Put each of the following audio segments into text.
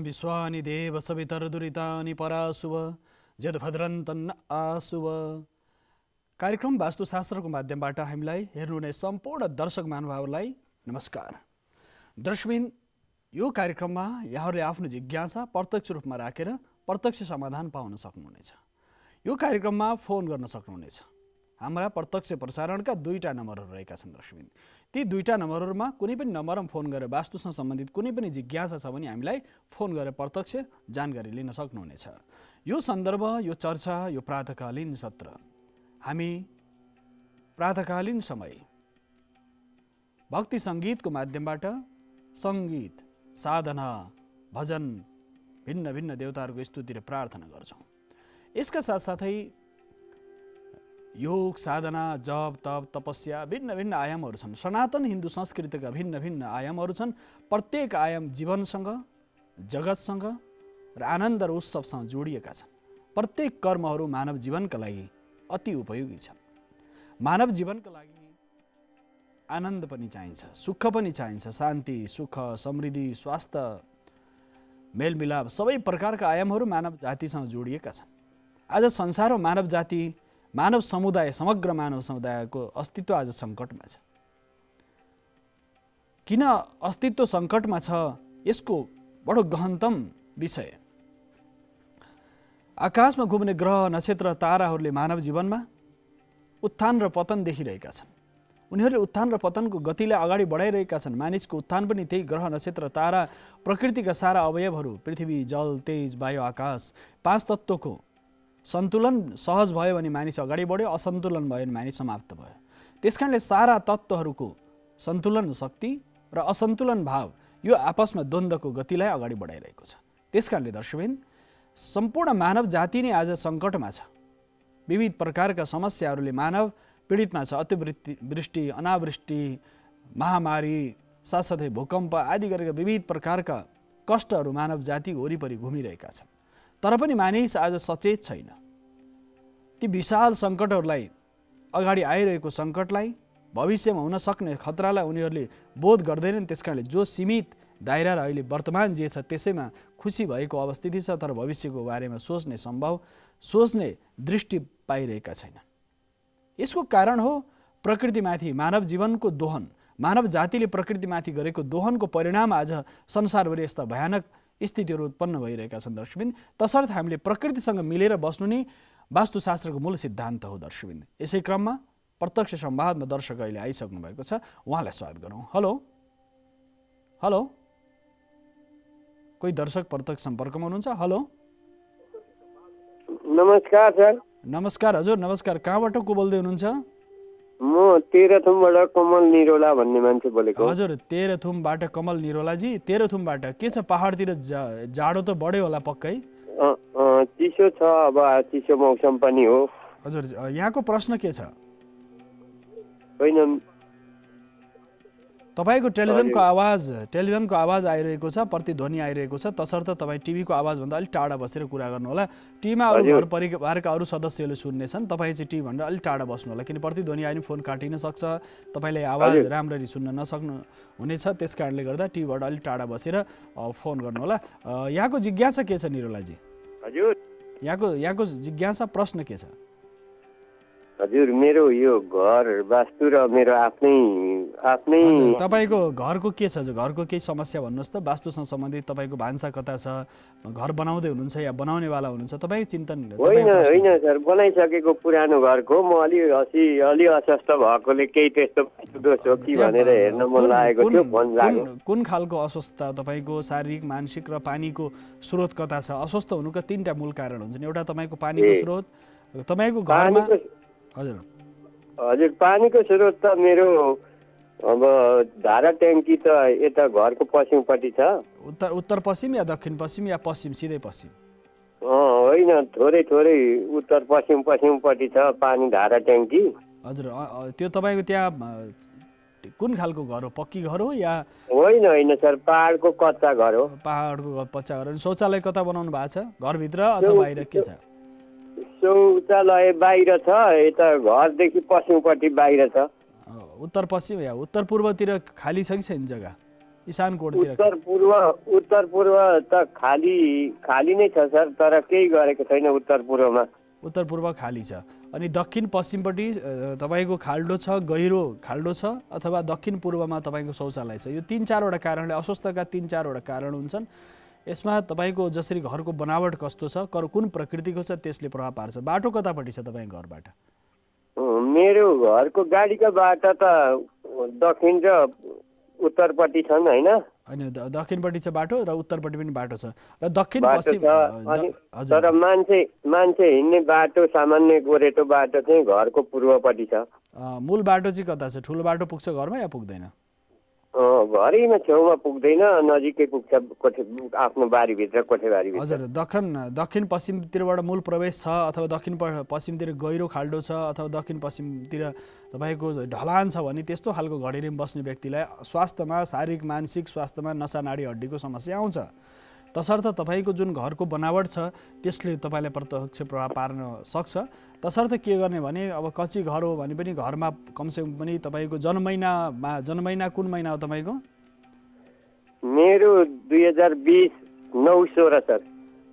विश्वानि देव सवितर्दुरितानि पराशुभ यद्भद्रन्तन्न आशुभ। कार्यक्रम वास्तुशास्त्रको माध्यमबाट हामीलाई हेर्नुहुने सम्पूर्ण दर्शक महानुभावलाई नमस्कार। दर्शकबिन, यो कार्यक्रममा यहाँहरूले आफ्नो जिज्ञासा प्रत्यक्ष रूपमा राखेर प्रत्यक्ष समाधान पाउन सक्नुहुनेछ। यो कार्यक्रममा फोन गर्न सक्नुहुनेछ। हाम्रा प्रत्यक्ष प्रसारणका दुईटा नम्बरहरू रहेका छन् दर्शकबिन। ती दुईटा नम्बरहरूमा कुनै पनि नम्बरमा फोन गरेर वास्तुसँग सम्बन्धित कुनै पनि जिज्ञासा छ भने हामीलाई फोन गरेर प्रत्यक्ष जानकारी लिन सक्नुहुनेछ। यो सन्दर्भ, यो चर्चा, यो प्रातःकालीन सत्र हामी प्रातःकालीन समय भक्ति सङ्गीतको माध्यमबाट सङ्गीत, साधना, भजन, भिन्न भिन्न देवताहरूको स्तुति र प्रार्थना गर्छौँ। यसका साथसाथै योग, साधना, जप, तप, तपस्या, भिन्न भिन्न आयामहरू छन्। सनातन हिन्दू संस्कृतिका भिन्न भिन्न आयामहरू छन्। प्रत्येक आयाम जीवनसँग, जगतसँग र आनन्द र उत्सवसँग जोडिएका छन्। प्रत्येक कर्महरू मानव जीवनका लागि अति उपयोगी छन्। मानव जीवनका लागि आनन्द पनि चाहिन्छ, सुख पनि चाहिन्छ। शान्ति, सुख, समृद्धि, स्वास्थ्य, मेलमिलाप, सबै प्रकारका आयामहरू मानव जातिसँग जोडिएका छन्। आज संसारमा मानव जाति, मानव समुदाय, समग्र मानव समुदायको अस्तित्व आज सङ्कटमा छ। किन अस्तित्व सङ्कटमा छ? यसको बडो गहनतम विषय। आकाशमा घुम्ने ग्रह, नक्षत्र, ताराहरूले मानव जीवनमा उत्थान र पतन देखिरहेका छन्। उनीहरूले उत्थान र पतनको गतिलाई अगाडि बढाइरहेका छन्। मानिसको उत्थान पनि त्यही ग्रह, नक्षत्र, तारा, प्रकृतिका सारा अवयवहरू, पृथ्वी, जल, तेज, वायु, आकाश, पाँच तत्त्वको सन्तुलन सहज भयो भने मानिस अगाडि बढ्यो, असन्तुलन भयो भने मानिस समाप्त भयो। त्यसकारणले सारा तत्त्वहरूको सन्तुलन शक्ति र असन्तुलन भाव यो आपसमा द्वन्द्वको गतिलाई अगाडि बढाइरहेको छ। त्यसकारणले दर्शकबिन, सम्पूर्ण मानव जाति नै आज सङ्कटमा छ। विविध प्रकारका समस्याहरूले मानव पीडितमा छ। अतिवृष्टि, अनावृष्टि, महामारी, साथसाथै भूकम्प आदि गरेका विविध प्रकारका कष्टहरू मानव जातिको वरिपरि घुमिरहेका छन्। तर पनि मानिस आज सचेत छैन। ती विशाल सङ्कटहरूलाई, अगाडि आइरहेको सङ्कटलाई, भविष्यमा हुन सक्ने खतरालाई उनीहरूले बोध गर्दैनन्। त्यसकारणले जो सीमित दायरा र अहिले वर्तमान जे छ त्यसैमा खुसी भएको अवस्थिति छ, तर भविष्यको बारेमा सोच्ने दृष्टि पाइरहेका छैन। यसको कारण हो प्रकृतिमाथि मानव जीवनको दोहन। मानव जातिले प्रकृतिमाथि गरेको दोहनको परिणाम आज संसारभरि यस्ता भयानक स्थितिहरू उत्पन्न भइरहेका छन् दर्शकबिन। तसर्थ हामीले प्रकृतिसँग मिलेर बस्नु नै वास्तुशास्त्रको मूल सिद्धान्त हो दर्शकबिन। यसै क्रममा प्रत्यक्ष संवादमा दर्शक अहिले आइसक्नु भएको छ, उहाँलाई स्वागत गरौँ। हेलो हेलो, कोही दर्शक प्रत्यक्ष सम्पर्कमा हुनुहुन्छ? हेलो, नमस्कार सर। नमस्कार हजुर, नमस्कार। कहाँबाट को बोल्दै हुनुहुन्छ? म तेह्रथुमबाट कमल निरोला भन्ने मान्छे बोलेको। हजुर, तेह्रथुमबाट कमल निरोलाजी। तेह्रथुमबाट के छ, पहाडतिर जाडो त बढ्यो होला पक्कै? चिसो छ, अब चिसो मौसम पनि हो। हजुर, यहाँको प्रश्न के छ? होइन, तपाईँको टेलिभिजनको आवाज आइरहेको छ, प्रतिध्वनि आइरहेको छ। तसर्थ तपाईँ टिभीको आवाजभन्दा अलिक टाढा बसेर कुरा गर्नुहोला। टिभीमा अरू घर परिवारका अरू सदस्यहरूले सुन्नेछन्, तपाईँ चाहिँ टिभीभन्दा अलिक टाढा बस्नु होला, किन प्रतिध्वनि आयो भने फोन काटिन सक्छ, तपाईँले आवाज राम्ररी सुन्न नसक्नु हुनेछ। त्यस कारणले गर्दा टिभीबाट अलिक टाढा बसेर फोन गर्नुहोला। यहाँको जिज्ञासा के छ निरोलाजी? हजुर, यहाँको जिज्ञासा प्रश्न के छ? हजुर, मेरो यो घर वास्तु र मेरो आफ्नै तपाईँको घरको के छ? घरको केही समस्या भन्नुहोस् त। वास्तुसँग सम्बन्धित तपाईँको भान्सा कता छ? घर बनाउँदै हुनुहुन्छ या बनाउनेवाला हुनुहुन्छ? तपाईँ चिन्तन? होइन सर, बनाइसकेको पुरानो घरको म अलि अस्वस्थ भएकोले केही त्यस्तो दोष हो कि भनेर हेर्न मन लागेको थियो, फोन लाग्यो। कुन खालको अस्वस्थता तपाईँको? शारीरिक, मानसिक र पानीको स्रोत कता छ? अस्वस्थ हुनुका तीनटा मूल कारण हुन्छन्। एउटा तपाईँको पानीको स्रोत, तपाईँको घरमा। हजुर, पानीको स्रोत त मेरो अब धारा ट्याङ्की त यता घरको पश्चिमपट्टि छ। उत्तर पश्चिम या दक्षिण पश्चिम या पश्चिम? सिधै पश्चिम? होइन, थोरै उत्तर पश्चिमपट्टि छ पानी धारा ट्याङ्की। हजुर, त्यो तपाईँको त्यहाँ कुन खालको घर हो? पक्की घर हो या? होइन सर, पहाडको कच्चा घर हो। पहाडको कच्चा घर। शौचालय कता बनाउनु भएको छ? घरभित्र अथवा बाहिर के छ? शौचालय बाहिर छ, यता घरदेखि पश्चिमपट्टि बाहिर छ। उत्तर पश्चिम या उत्तर पूर्वतिर खाली छ कि छैन जग्गा? ईशान कोणतिर? उत्तर पूर्व त खाली नै छ सर, तर केही गरेको छैन उत्तर पूर्वमा। उत्तर पूर्व खाली छ। अनि दक्षिण पश्चिमपट्टि तपाईँको खाल्डो छ, गहिरो खाल्डो छ, अथवा दक्षिण पूर्वमा तपाईँको शौचालय छ। यो 3-4 वटा कारणले, अस्वस्थका 3-4 वटा कारण हुन्छन्। यसमा तपाईँको जसरी घरको बनावट कस्तो छ, कुन प्रकृतिको छ, त्यसले प्रभाव पार्छ। बाटो कतापट्टि छ तपाईँको घरबाट? मेरो घरको गाडीको बाटो त दक्षिण र उत्तरपट्टि छन् हैन? हैन, दक्षिणपट्टि छ बाटो र उत्तरपट्टि पनि बाटो छ र दक्षिण बाटो पश्चिम। छ, तर मान्छे हिँड्ने बाटो, सामान्य गोरेटो बाटो चाहिँ घरको पूर्वपट्टि छ। मूल बाटो चाहिँ कता छ? ठुलो बाटो पुग्छ घरमा या पुग्दैन? घरैमा छेउमा पुग्दैन, नजिकै पुग्छ आफ्नो बारीभित्र, कोठेबारीभित्र। हजुर, दक्षिण पश्चिमतिरबाट मूल प्रवेश छ, अथवा दक्षिण पश्चिमतिर गहिरो खाल्डो छ, अथवा दक्षिण पश्चिमतिर तपाईँको ढलान छ भने त्यस्तो खालको घडेरीमा बस्ने व्यक्तिलाई स्वास्थ्यमा, शारीरिक मानसिक स्वास्थ्यमा नसा नाडी हड्डीको समस्या आउँछ। तसर्थ तपाईँको जुन घरको बनावट छ त्यसले तपाईँलाई प्रत्यक्ष प्रभाव पार्न सक्छ। तसर्थ के गर्ने भने, अब कच्ची घर हो भने पनि घरमा कमसेकम पनि तपाईँको जन्ममहिना कुन महिना हो तपाईँको? मेरो 2020 9/16 सर।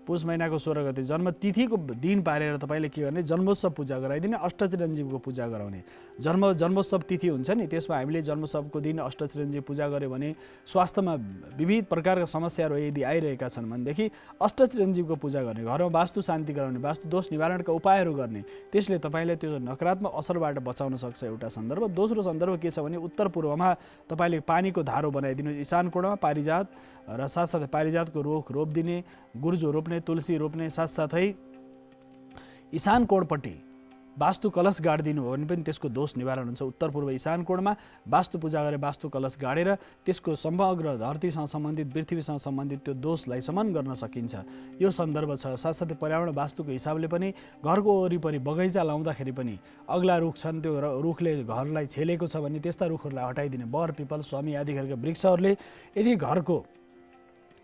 पुष महिनाको 16 गते जन्मतिथिको दिन पारेर तपाईँले के गर्ने, जन्मोत्सव पूजा गराइदिने, अष्टचिरञ्जीवको पूजा गराउने। जन्मोत्सव तिथि हुन्छ नि, त्यसमा हामीले जन्मोत्सवको दिन अष्टचिरञ्जीव पूजा गऱ्यो भने स्वास्थ्यमा विविध प्रकारका समस्याहरू यदि आइरहेका छन् भनेदेखि अष्टचिरञ्जीवको पूजा गर्ने, घरमा वास्तु शान्ति गराउने, वास्तु दोष निवारणका उपायहरू गर्ने, त्यसले तपाईँले त्यो नकारात्मक असरबाट बचाउन सक्छ। एउटा सन्दर्भ। दोस्रो सन्दर्भ के छ भने, उत्तर पूर्वमा तपाईँले पानीको धारो बनाइदिनु, ईशान कोणमा पारिजात र साथसाथै पारिजातको रुख रोपिदिने, गुर्जो रोप्ने, तुलसी रोप्ने, साथसाथै ईशान कोणपट्टि वास्तु कलश गाडिदिनु हो भने पनि त्यसको दोष निवारण हुन्छ। उत्तर पूर्व ईशान कोणमा वास्तु पूजा गरेर वास्तु कलश गाडेर त्यसको समग्र धरतीसँग सम्बन्धित, पृथ्वीसँग सम्बन्धित त्यो दोषलाई शमन गर्न सकिन्छ। यो सन्दर्भ छ। साथसाथै पर्यावरण वास्तुको हिसाबले पनि घरको वरिपरि बगैँचा लाउँदाखेरि पनि अग्ला रुख छन्, त्यो रुखले घरलाई छेलेको छ भने त्यस्ता रुखहरूलाई हटाइदिने। बर, पिपल, स्वामी आदि गरका वृक्षहरूले यदि घरको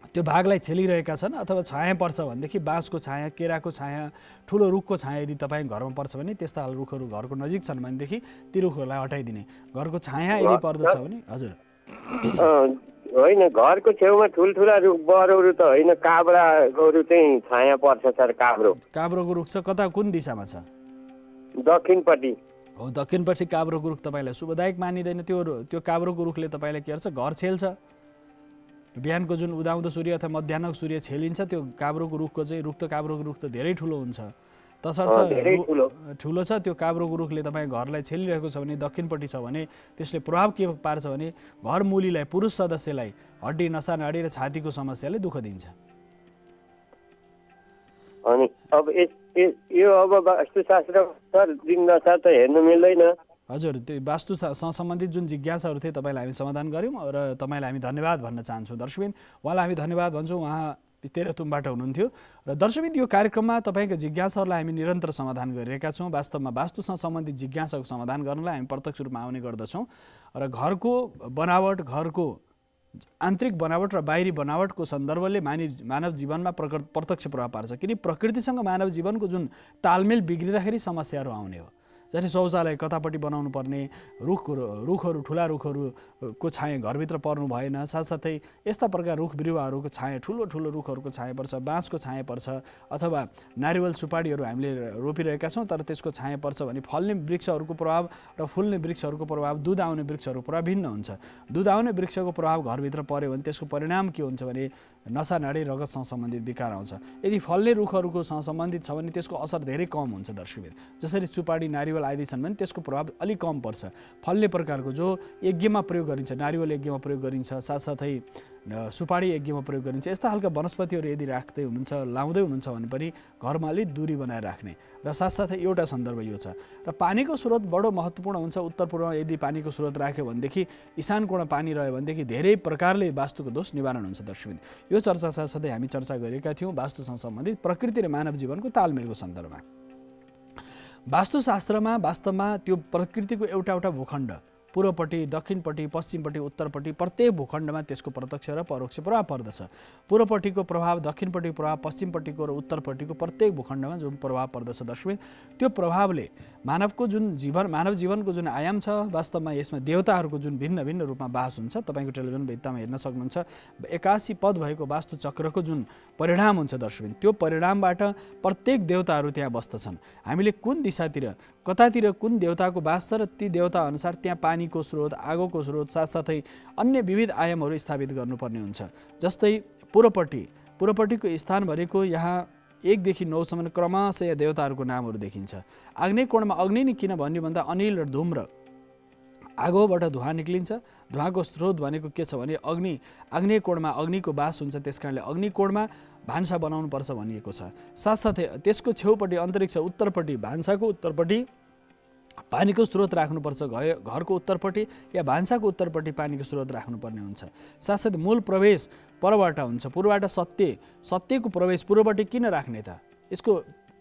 त्यो भागलाई छेलिरहेका छन् अथवा छाया पर्छ भनेदेखि बाँसको छाया, केराको छाया, ठुलो रुखको छाया यदि तपाईँ घरमा पर्छ भने त्यस्ता खालको रुखहरू घरको नजिक छन् भनेदेखि ती रुखहरूलाई हटाइदिने। घरको छाया यदि पर्दछ भने। हजुर, होइन, घरको छेउमा ठुल्ठुला रुख बरहरू त होइन, काब्राहरू चाहिँ छाया पर्छ सर। काब्रोको रुख छ, कता कुन दिशामा छ? दक्षिणपट्टि हो। दक्षिणपट्टि काब्रोको रुख तपाईँलाई शुभदायक मानिँदैन। त्यो काब्रोको रुखले तपाईँलाई के गर्छ, घर छेल्छ। बिहानको जुन उदाउँदो सूर्य अथवा मध्याहको सूर्य छेलिन्छ, त्यो काब्रोको रुखको चाहिँ काब्रोको रुख त धेरै ठुलो हुन्छ। तसर्थ ठुलो छ त्यो काब्रोको रुखले तपाईँ घरलाई छेलिरहेको छ भने, दक्षिणपट्टि छ भने त्यसले प्रभाव के पार्छ भने घर मुलीलाई, पुरुष सदस्यलाई हड्डी, नसा नाडी र छातीको समस्याले दुःख दिन्छ। अनि अब यो अब वास्तुशास्त्र सर दिनदशा त हेर्नु मिल्दैन। हजुर, त्यो वास्तुसँग सम्बन्धित जुन जिज्ञासाहरू थिए तपाईँलाई हामी समाधान गऱ्यौँ र तपाईँलाई हामी धन्यवाद भन्न चाहन्छौँ। दर्शकबिन, उहाँलाई हामी धन्यवाद भन्छौँ। उहाँ तेह्रथुमबाट हुनुहुन्थ्यो र दर्शकबिन, यो कार्यक्रममा तपाईँका जिज्ञासाहरूलाई हामी निरन्तर समाधान गरिरहेका छौँ। वास्तवमा वास्तुसँग सम्बन्धित जिज्ञासाको समाधान गर्नलाई हामी प्रत्यक्ष रूपमा आउने गर्दछौँ र घरको बनावट, घरको आन्तरिक बनावट र बाहिरी बनावटको सन्दर्भले मानव जीवनमा प्रत्यक्ष प्रभाव पार्छ। किन प्रकृतिसँग मानव जीवनको जुन तालमेल बिग्रिँदाखेरि समस्याहरू आउने हो। जस्तै शौचालय कतापट्टि बनाउनु पर्ने, रुखहरू, ठुला रुखहरूको छाया घरभित्र पर्नु भएन। साथसाथै यस्ता प्रकार रुख बिरुवाहरूको छाया, ठुलो रुखहरूको छाया पर्छ, बाँसको छाया पर्छ, अथवा नारिवल सुपारीहरू हामीले रोपिरहेका छौँ तर त्यसको छाया पर्छ भने फल्ने वृक्षहरूको प्रभाव र फुल्ने वृक्षहरूको प्रभाव, दुध आउने वृक्षहरूको प्रभाव भिन्न हुन्छ। दुध आउने वृक्षको प्रभाव घरभित्र पर्यो भने त्यसको परिणाम के हुन्छ भने नसा नाडी, रगतसँग सम्बन्धित विकार आउँछ। यदि फल्ने रुखहरूकोसँग सम्बन्धित छ भने त्यसको असर धेरै कम हुन्छ। दर्शकबिन, जसरी सुपारी, नारिवल आदि छन् भने त्यसको प्रभाव अलिक कम पर्छ। फल्ने प्रकारको जो यज्ञमा प्रयोग गरिन्छ, नारिवल यज्ञमा प्रयोग गरिन्छ, साथसाथै सुपारी यज्ञमा प्रयोग गरिन्छ, यस्ता खालका वनस्पतिहरू यदि राख्दै हुनुहुन्छ, लाउँदै हुनुहुन्छ भने पनि घरमा अलिक दूरी बनाएर राख्ने। र साथसाथै एउटा सन्दर्भ यो छ। र पानीको स्रोत बडो महत्त्वपूर्ण हुन्छ। उत्तर पूर्वमा यदि पानीको स्रोत राख्यो भनेदेखि, ईशान कोणमा पानी रह्यो भनेदेखि धेरै प्रकारले वास्तुको दोष निवारण हुन्छ। दर्शकबिन, यो चर्चा साथसाथै हामी चर्चा गरेका थियौँ वास्तुसँग सम्बन्धित प्रकृति र मानव जीवनको तालमेलको सन्दर्भमा। वास्तुशास्त्रमा वास्तवमा त्यो प्रकृतिको एउटा भूखण्ड पूर्वपट्टि, दक्षिणपट्टि, पश्चिमपट्टि, उत्तरपट्टि प्रत्येक भूखण्डमा त्यसको प्रत्यक्ष र परोक्ष प्रभाव पर्दछ। पूर्वपट्टिको प्रभाव, दक्षिणपट्टिको प्रभाव, पश्चिमपट्टिको र उत्तरपट्टिको प्रत्येक भूखण्डमा जुन प्रभाव पर्दछ दर्शकवृन्द, त्यो प्रभावले मानव जीवनको जुन आयाम छ, वास्तवमा यसमा देवताहरूको जुन भिन्न भिन्न रूपमा बास हुन्छ। तपाईँको टेलिभिजन भित्तामा हेर्न सक्नुहुन्छ 81 पद भएको वास्तु चक्रको जुन परिणाम हुन्छ दर्शकवृन्द, त्यो परिणामबाट प्रत्येक देवताहरू त्यहाँ बस्दछन्। हामीले कुन दिशातिर, कतातिर कुन देवताको बास छ र ती देवता अनुसार त्यहाँ पानीको स्रोत, आगोको स्रोत, साथसाथै अन्य विविध आयामहरू स्थापित गर्नुपर्ने हुन्छ। जस्तै पूर्वपट्टिको स्थान भनेको यहाँ 1 देखि 9 सम्म क्रमशः देवताहरूको नामहरू देखिन्छ। आग्नेय कोणमा अग्नि नै किन भन्यो भन्दा अनिल र धुम र आगोबाट धुवा निक्लिन्छ। धुवाको स्रोत भनेको के छ भने अग्नि। आग्नेय कोणमा अग्निको बास हुन्छ, त्यस कारणले अग्नि कोणमा भान्सा बनाउनुपर्छ भनिएको छ। साथसाथै त्यसको छेउपट्टि अन्तरिक्ष, उत्तरपट्टि भान्साको उत्तरपट्टि पानीको स्रोत राख्नुपर्छ। घरको उत्तरपट्टि या भान्साको उत्तरपट्टि पानीको स्रोत राख्नुपर्ने हुन्छ। साथसाथै मूल प्रवेश परबाट हुन्छ, पूर्वबाट सत्यको प्रवेश पूर्वपट्टि किन राख्ने त?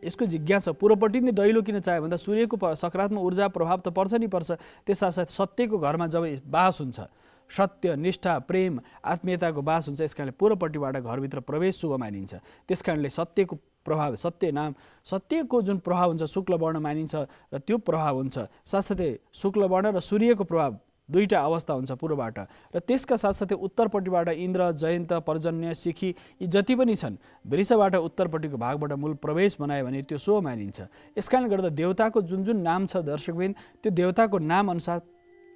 यसको जिज्ञासा, पूर्वपट्टि नै दैलो किन चाह्यो भन्दा सूर्यको सकारात्मक ऊर्जा प्रभाव त पर्छ नि पर्छ। त्यस साथसाथ सत्यको घरमा जब बास हुन्छ, सत्य, निष्ठा, प्रेम, आत्मीयताको बास हुन्छ, यस कारणले पूर्वपट्टिबाट घरभित्र प्रवेश शुभ मानिन्छ। त्यस कारणले सत्यको प्रभाव, सत्यको जुन प्रभाव हुन्छ शुक्ल वर्ण मानिन्छ र त्यो प्रभाव हुन्छ। साथसाथै शुक्ल वर्ण र सूर्यको प्रभाव दुईटा अवस्था हुन्छ पूर्वबाट, र त्यसका साथसाथै उत्तरपट्टिबाट इन्द्र, जयन्त, पर्जन्य, सिखी यी जति पनि छन् वृषबाट उत्तरपट्टिको भागबाट मूल प्रवेश बनायो भने त्यो शुभ मानिन्छ। यसकारणले गर्दा देवताको जुन नाम छ दर्शकबिन, त्यो देवताको नाम अनुसार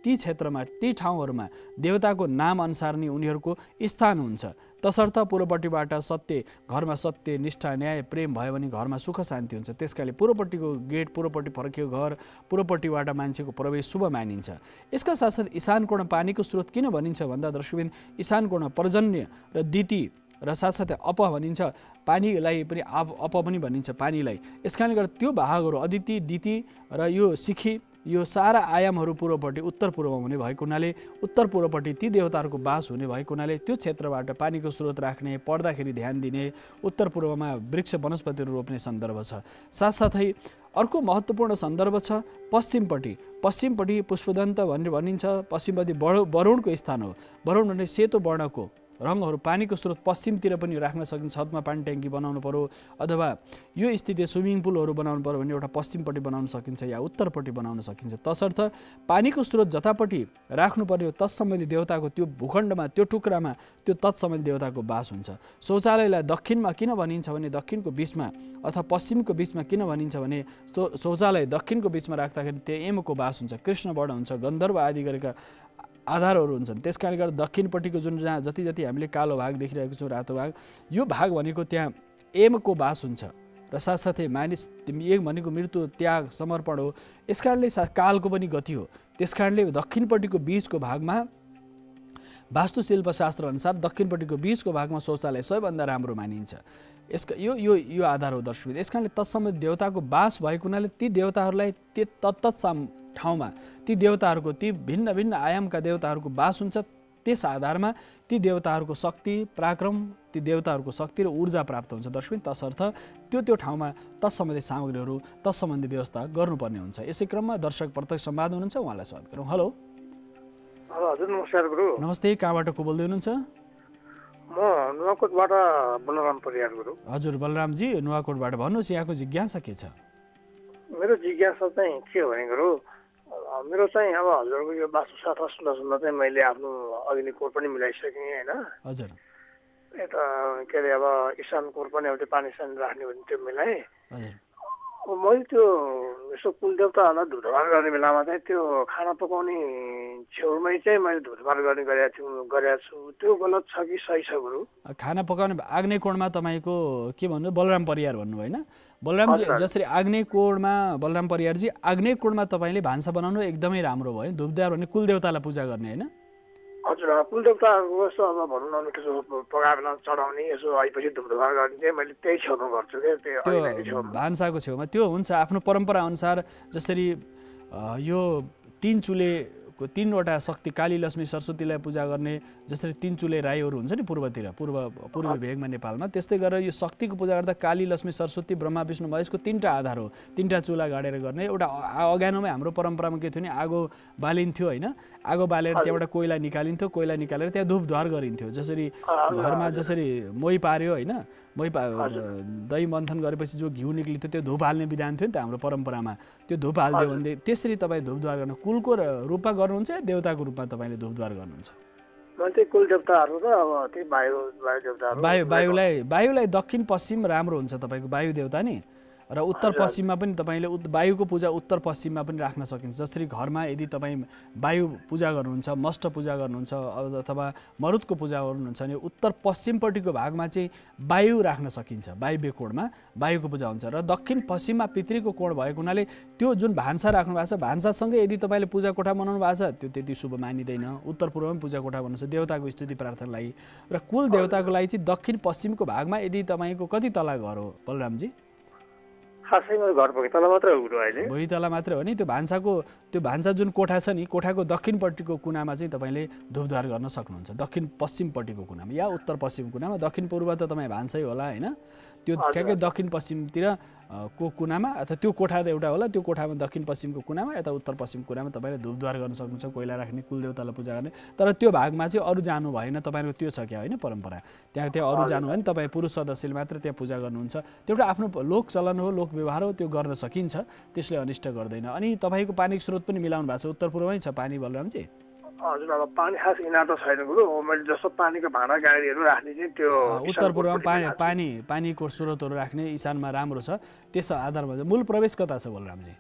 ती क्षेत्रमा, ती ठाउँहरूमा देवताको नाम अनुसार नै उनीहरूको स्थान हुन्छ। तसर्थ पूर्वपट्टिबाट घरमा सत्य, निष्ठा, न्याय, प्रेम भयो भने घरमा सुख शान्ति हुन्छ। त्यसकारणले पूर्वपट्टिको गेट, पूर्वपट्टि फर्किएको घर, पूर्वपट्टिबाट मान्छेको प्रवेश शुभ मानिन्छ। यसका साथसाथ ईशान कोण पानीको स्रोत किन भनिन्छ भन्दा दर्शकबिन, ईशान कोण पर्जन्य र दिति र साथसाथै अप भनिन्छ। पानीलाई पनि अप पनि भनिन्छ पानीलाई। यसकारणले गर्दा त्यो भागहरू अदिति, दिति र यो सिखी, यो सारा आयामहरू पूर्वपट्टि उत्तर पूर्वमा हुने भएको हुनाले, उत्तर पूर्वपट्टि ती देवताहरूको बास हुने भएको हुनाले त्यो क्षेत्रबाट पानीको स्रोत राख्ने, पढ्दाखेरि ध्यान दिने, उत्तर पूर्वमा वृक्ष वनस्पतिहरू रोप्ने सन्दर्भ छ। साथसाथै अर्को महत्त्वपूर्ण सन्दर्भ छ पश्चिमपट्टि पुष्पदन्त भनेर भनिन्छ। पश्चिमपट्टि वरुणको स्थान हो। वरुण भन्ने सेतो वर्णको रङहरू पानीको स्रोत पश्चिमतिर पनि राख्न सकिन्छ। छतमा पानी ट्याङ्की बनाउनु पर्यो अथवा यो स्थिति स्विमिङ पुलहरू बनाउनु पर्यो भने एउटा पश्चिमपट्टि बनाउन सकिन्छ या उत्तरपट्टि बनाउन सकिन्छ। तसर्थ पानीको स्रोत जतापट्टि राख्नु पर्यो तत्सम्बन्धी देवताको त्यो भूखण्डमा, त्यो टुक्रामा त्यो तत्सम्बन्धी देवताको बास हुन्छ। शौचालयलाई दक्षिणमा किन भनिन्छ भने दक्षिणको बिचमा अथवा पश्चिमको बिचमा किन भनिन्छ भने शौचालय दक्षिणको बिचमा राख्दाखेरि त्यो यमको बास हुन्छ, कृष्ण वर्ण हुन्छ, गन्धर्व आदि गरेका आधारहरू हुन्छन्। त्यस कारणले गर्दा दक्षिणपट्टिको जुन जहाँ जति हामीले कालो भाग देखिरहेको छौँ, रातो भाग, यो भाग भनेको त्यहाँ एमको बास हुन्छ र साथसाथै मानिस एक भनेको मृत्यु, त्याग, समर्पण हो। यस कारणले कालको पनि गति हो। त्यस कारणले दक्षिणपट्टिको बीचको भागमा वास्तुशिल्पशास्त्र अनुसार दक्षिणपट्टिको बीचको भागमा शौचालय सबैभन्दा राम्रो मानिन्छ। यसको यो आधार हो दर्शक। यस कारणले तत्सम्बन्धी देवताको बास भएको हुनाले ती देवताहरूलाई ठाउँमा ती देवताहरूको, ती भिन्न भिन्न आयामका देवताहरूको बास हुन्छ। त्यस आधारमा ती देवताहरूको शक्ति, पराक्रम, ती देवताहरूको शक्ति र ऊर्जा प्राप्त हुन्छ दर्शक। तसर्थ त्यो ठाउँमा तत्सम्बन्धी सामग्रीहरू, तत्सम्बन्धी व्यवस्था गर्नुपर्ने हुन्छ। यसै क्रममा दर्शक प्रत्यक्ष संवाद हुनुहुन्छ, उहाँलाई स्वागत गरौँ। हेलो हजुर, नमस्कार गुरु। नमस्ते, कहाँबाट को बोल्दै हुनुहुन्छ? म नुवाकोटबाट बलराम परियार गुरु। हजुर बलरामजी, नुवाकोटबाट भन्नुहोस्, यहाँको जिज्ञासा के छ? मेरो जिज्ञासा चाहिँ के हो भने गुरु, मेरो चाहिँ अब हजुरको यो वास्तुशास्त्र सुन्दा चाहिँ मैले आफ्नो अग्नि कोड पनि मिलाइसकेँ होइन। हजुर, यता के अरे अब ईशान कोड पनि अब त्यो पानी सानी राख्ने भने त्यो मिलाएँ। अब मैले त्यो यसो कुलदेवताहरूलाई धुधुमार गर्ने बेलामा चाहिँ त्यो खाना पकाउने छेउमै चाहिँ मैले धुधुमार गरेको छु। त्यो गलत छ कि सही छ गुरु? खाना पकाउने आग्नेय कोणमा तपाईँको के भन्नु, बलराम परियार भन्नु होइन? बलरामजी, जसरी आग्नेय कोणमा बलराम परियारजी, आग्नेय कोणमा तपाईँले भान्सा बनाउनु एकदमै राम्रो भयो। धुपदार भने कुलदेवतालाई पूजा गर्ने होइन? हजुर, कुलदेवताहरूको यसो अब भनौँ न त्यसो पकाएर बेला चढाउने, यसो आएपछि धुपधुपा गर्ने चाहिँ मैले त्यही छेउमा गर्छु क्या। त्यो भान्साको छेउमा त्यो हुन्छ आफ्नो परम्परा अनुसार। जसरी यो 3 चुले तीनवटा शक्ति काली लक्ष्मी सरस्वतीलाई पूजा गर्ने जसरी तीन चुले राईहरू हुन्छ नि पूर्वतिर पूर्वी भेगमा नेपालमा त्यस्तै गरेर यो शक्तिको पूजा गर्दा काली लक्ष्मी सरस्वती ब्रह्मा विष्णु महेशको तीनटा आधार हो तीनटा चुला गाडेर गर्ने एउटा अगानोमै हाम्रो परम्परामा के थियो नि आगो बालिन्थ्यो हैन आगो बालेर त्यहाँबाट कोइला निकालिन्थ्यो कोइला निकालेर त्यहाँ धूपधुवार गरिन्थ्यो जसरी घरमा जसरी मोही पार्यो हैन दही मन्थन गरेपछि जो घिउ निक्लिन्थ्यो त्यो धूप हाल्ने विधान थियो नि त हाम्रो परम्परामा त्यो धूप हाल्दियो भने त्यसरी तपाईँ धूपधुवार गर्न कुलको रूपमा गर्नुहुन्छ या देवताको रूपमा तपाईँले धूपधुवार गर्नुहुन्छ कुल देवताहरू र अब त्यही वायु देवताहरू वायुलाई दक्षिण पश्चिम राम्रो हुन्छ तपाईँको वायु देवता नि र उत्तर पश्चिममा पनि तपाईँले वायुको पूजा उत्तर पश्चिममा पनि राख्न सकिन्छ जसरी घरमा यदि तपाईँ वायु पूजा गर्नुहुन्छ मष्ट पूजा गर्नुहुन्छ अथवा मरुतको पूजा गर्नुहुन्छ भने उत्तर पश्चिमपट्टिको भागमा चाहिँ वायु राख्न सकिन्छ वायव्य कोणमा वायुको पूजा हुन्छ र दक्षिण पश्चिममा पितृको कोण भएको हुनाले त्यो जुन भान्सा राख्नु भएको छ भान्सासँगै यदि तपाईँले पूजा कोठा बनाउनु भएको छ त्यो त्यति शुभ मानिँदैन उत्तर पूर्वमा पूजा कोठा बनाउनु छ देवताको स्तुति प्रार्थनाको लागि र कुल देवताको लागि चाहिँ दक्षिण पश्चिमको भागमा यदि तपाईँको कति तला घर हो बलरामजी खासै मेरो घर भुइँ तला मात्रै हो अहिले भुइँ तला मात्रै हो नि त्यो भान्सा जुन कोठा छ नि कोठाको दक्षिणपट्टिको कुनामा चाहिँ तपाईँले धूपधुवार गर्न सक्नुहुन्छ दक्षिण पश्चिमपट्टिको कुनामा या उत्तर पश्चिम कुनामा दक्षिण पूर्व त तपाईँ भान्सै होला हैन त्यो ठ्याक्कै दक्षिण पश्चिमतिर को कुनामा अथवा त्यो कोठा त एउटा होला त्यो कोठामा दक्षिण पश्चिमको कुनामा यता उत्तर पश्चिम कुनामा तपाईँले धूपधुवार गर्न सक्नुहुन्छ कोइला राख्ने कुलदेवतालाई पूजा गर्ने तर त्यो भागमा चाहिँ अरू जानु भएन तपाईँको त्यो छ क्या होइन परम्परा त्यहाँ अरू जानु भयो नि तपाईँ पुरुष सदस्यले मात्र त्यहाँ पूजा गर्नुहुन्छ त्यो एउटा आफ्नो लोक चलन हो लोक व्यवहार हो त्यो गर्न सकिन्छ त्यसले अनिष्ट गर्दैन अनि तपाईँको पानीको स्रोत पनि मिलाउनु भएको छ उत्तर पूर्वमै छ पानी बलरामजी हजुर अब पानी खास इनार त छैन गुरु मैले जस्तो पानीको भाँडा गाडीहरू राख्ने चाहिँ त्यो उत्तर पूर्वमा पानीको स्रोतहरू राख्ने इशानमा राम्रो छ त्यस आधारमा मूल प्रवेश कता छ बलरामजी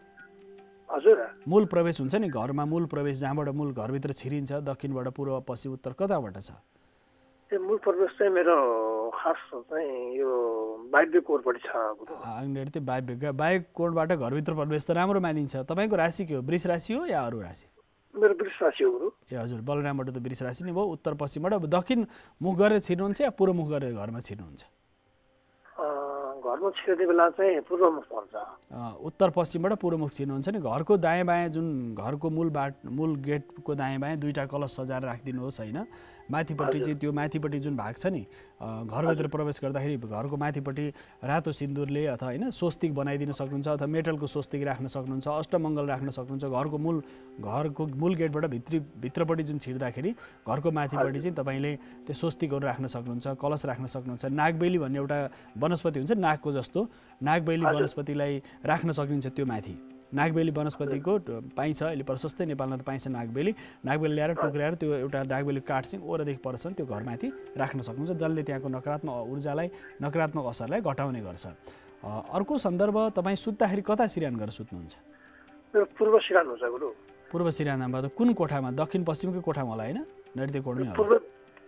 हजुर मूल प्रवेश हुन्छ नि घरमा मूल प्रवेश जहाँबाट मूल घरभित्र छिरिन्छ दक्षिणबाट पूर्व पश्चिम उत्तर कताबाट छ त्यो मूल प्रवेश चाहिँ मेरो खास चाहिँ यो वायव्य कोणपट्टि छ अग्निबाट त्यो वायव्य कोणबाट घरभित्र प्रवेश त राम्रो मानिन्छ तपाईँको राशि के हो वृष राशि हो या अरू राशि मेरो वृष राशि हो गुरु ए हजुर बलरामबाट त वृष राशि नै भयो उत्तर पश्चिमबाट दक्षिण मुख गरेर छिर्नुहुन्छ या पूर्व मुख गरेर घरमा छिर्नुहुन्छ घरमा छिर्ने बेला चाहिँ पूर्वमुख पर्छ उत्तर पश्चिमबाट पूर्वमुख छिर्नुहुन्छ नि घरको दायाँ बायाँ जुन घरको मूल गेटको दायाँ बायाँ दुईटा कलश सजाएर राखिदिनुहोस् होइन माथिपट्टि चाहिँ त्यो माथिपट्टि जुन भाग छ नि घरभित्र प्रवेश गर्दाखेरि घरको माथिपट्टि रातो सिन्दुरले अथवा होइन स्वस्तिक बनाइदिन सक्नुहुन्छ अथवा मेटलको स्वस्तिक राख्न सक्नुहुन्छ अष्टमङ्गल राख्न सक्नुहुन्छ घरको मूल गेटबाट भित्रपट्टि जुन छिर्दाखेरि घरको माथिपट्टि चाहिँ तपाईँले त्यो स्वस्तिकहरू राख्न सक्नुहुन्छ कलश राख्न सक्नुहुन्छ नागबेली भन्ने एउटा वनस्पति हुन्छ नागको जस्तो नागबेली वनस्पतिलाई राख्न सकिन्छ त्यो माथि नागबेली वनस्पतिको पाइन्छ अहिले प्रशस्तै नेपालमा त पाइन्छ नागबेली ल्याएर टुक्राएर त्यो एउटा नागबेली काठ चाहिँ ओरदेखि परसम्म त्यो घरमाथि राख्न सक्नुहुन्छ जसले त्यहाँको नकारात्मक ऊर्जालाई नकारात्मक असरलाई घटाउने गर्छ अर्को सन्दर्भ तपाईँ सुत्दाखेरि कता सिरान गरेर सुत्नुहुन्छ पूर्व सिरान हुन्छ गुरु पूर्व सिरानमा त कुन कोठामा दक्षिण पश्चिमकै कोठामा होला होइन नैऋत्य कोणमै होला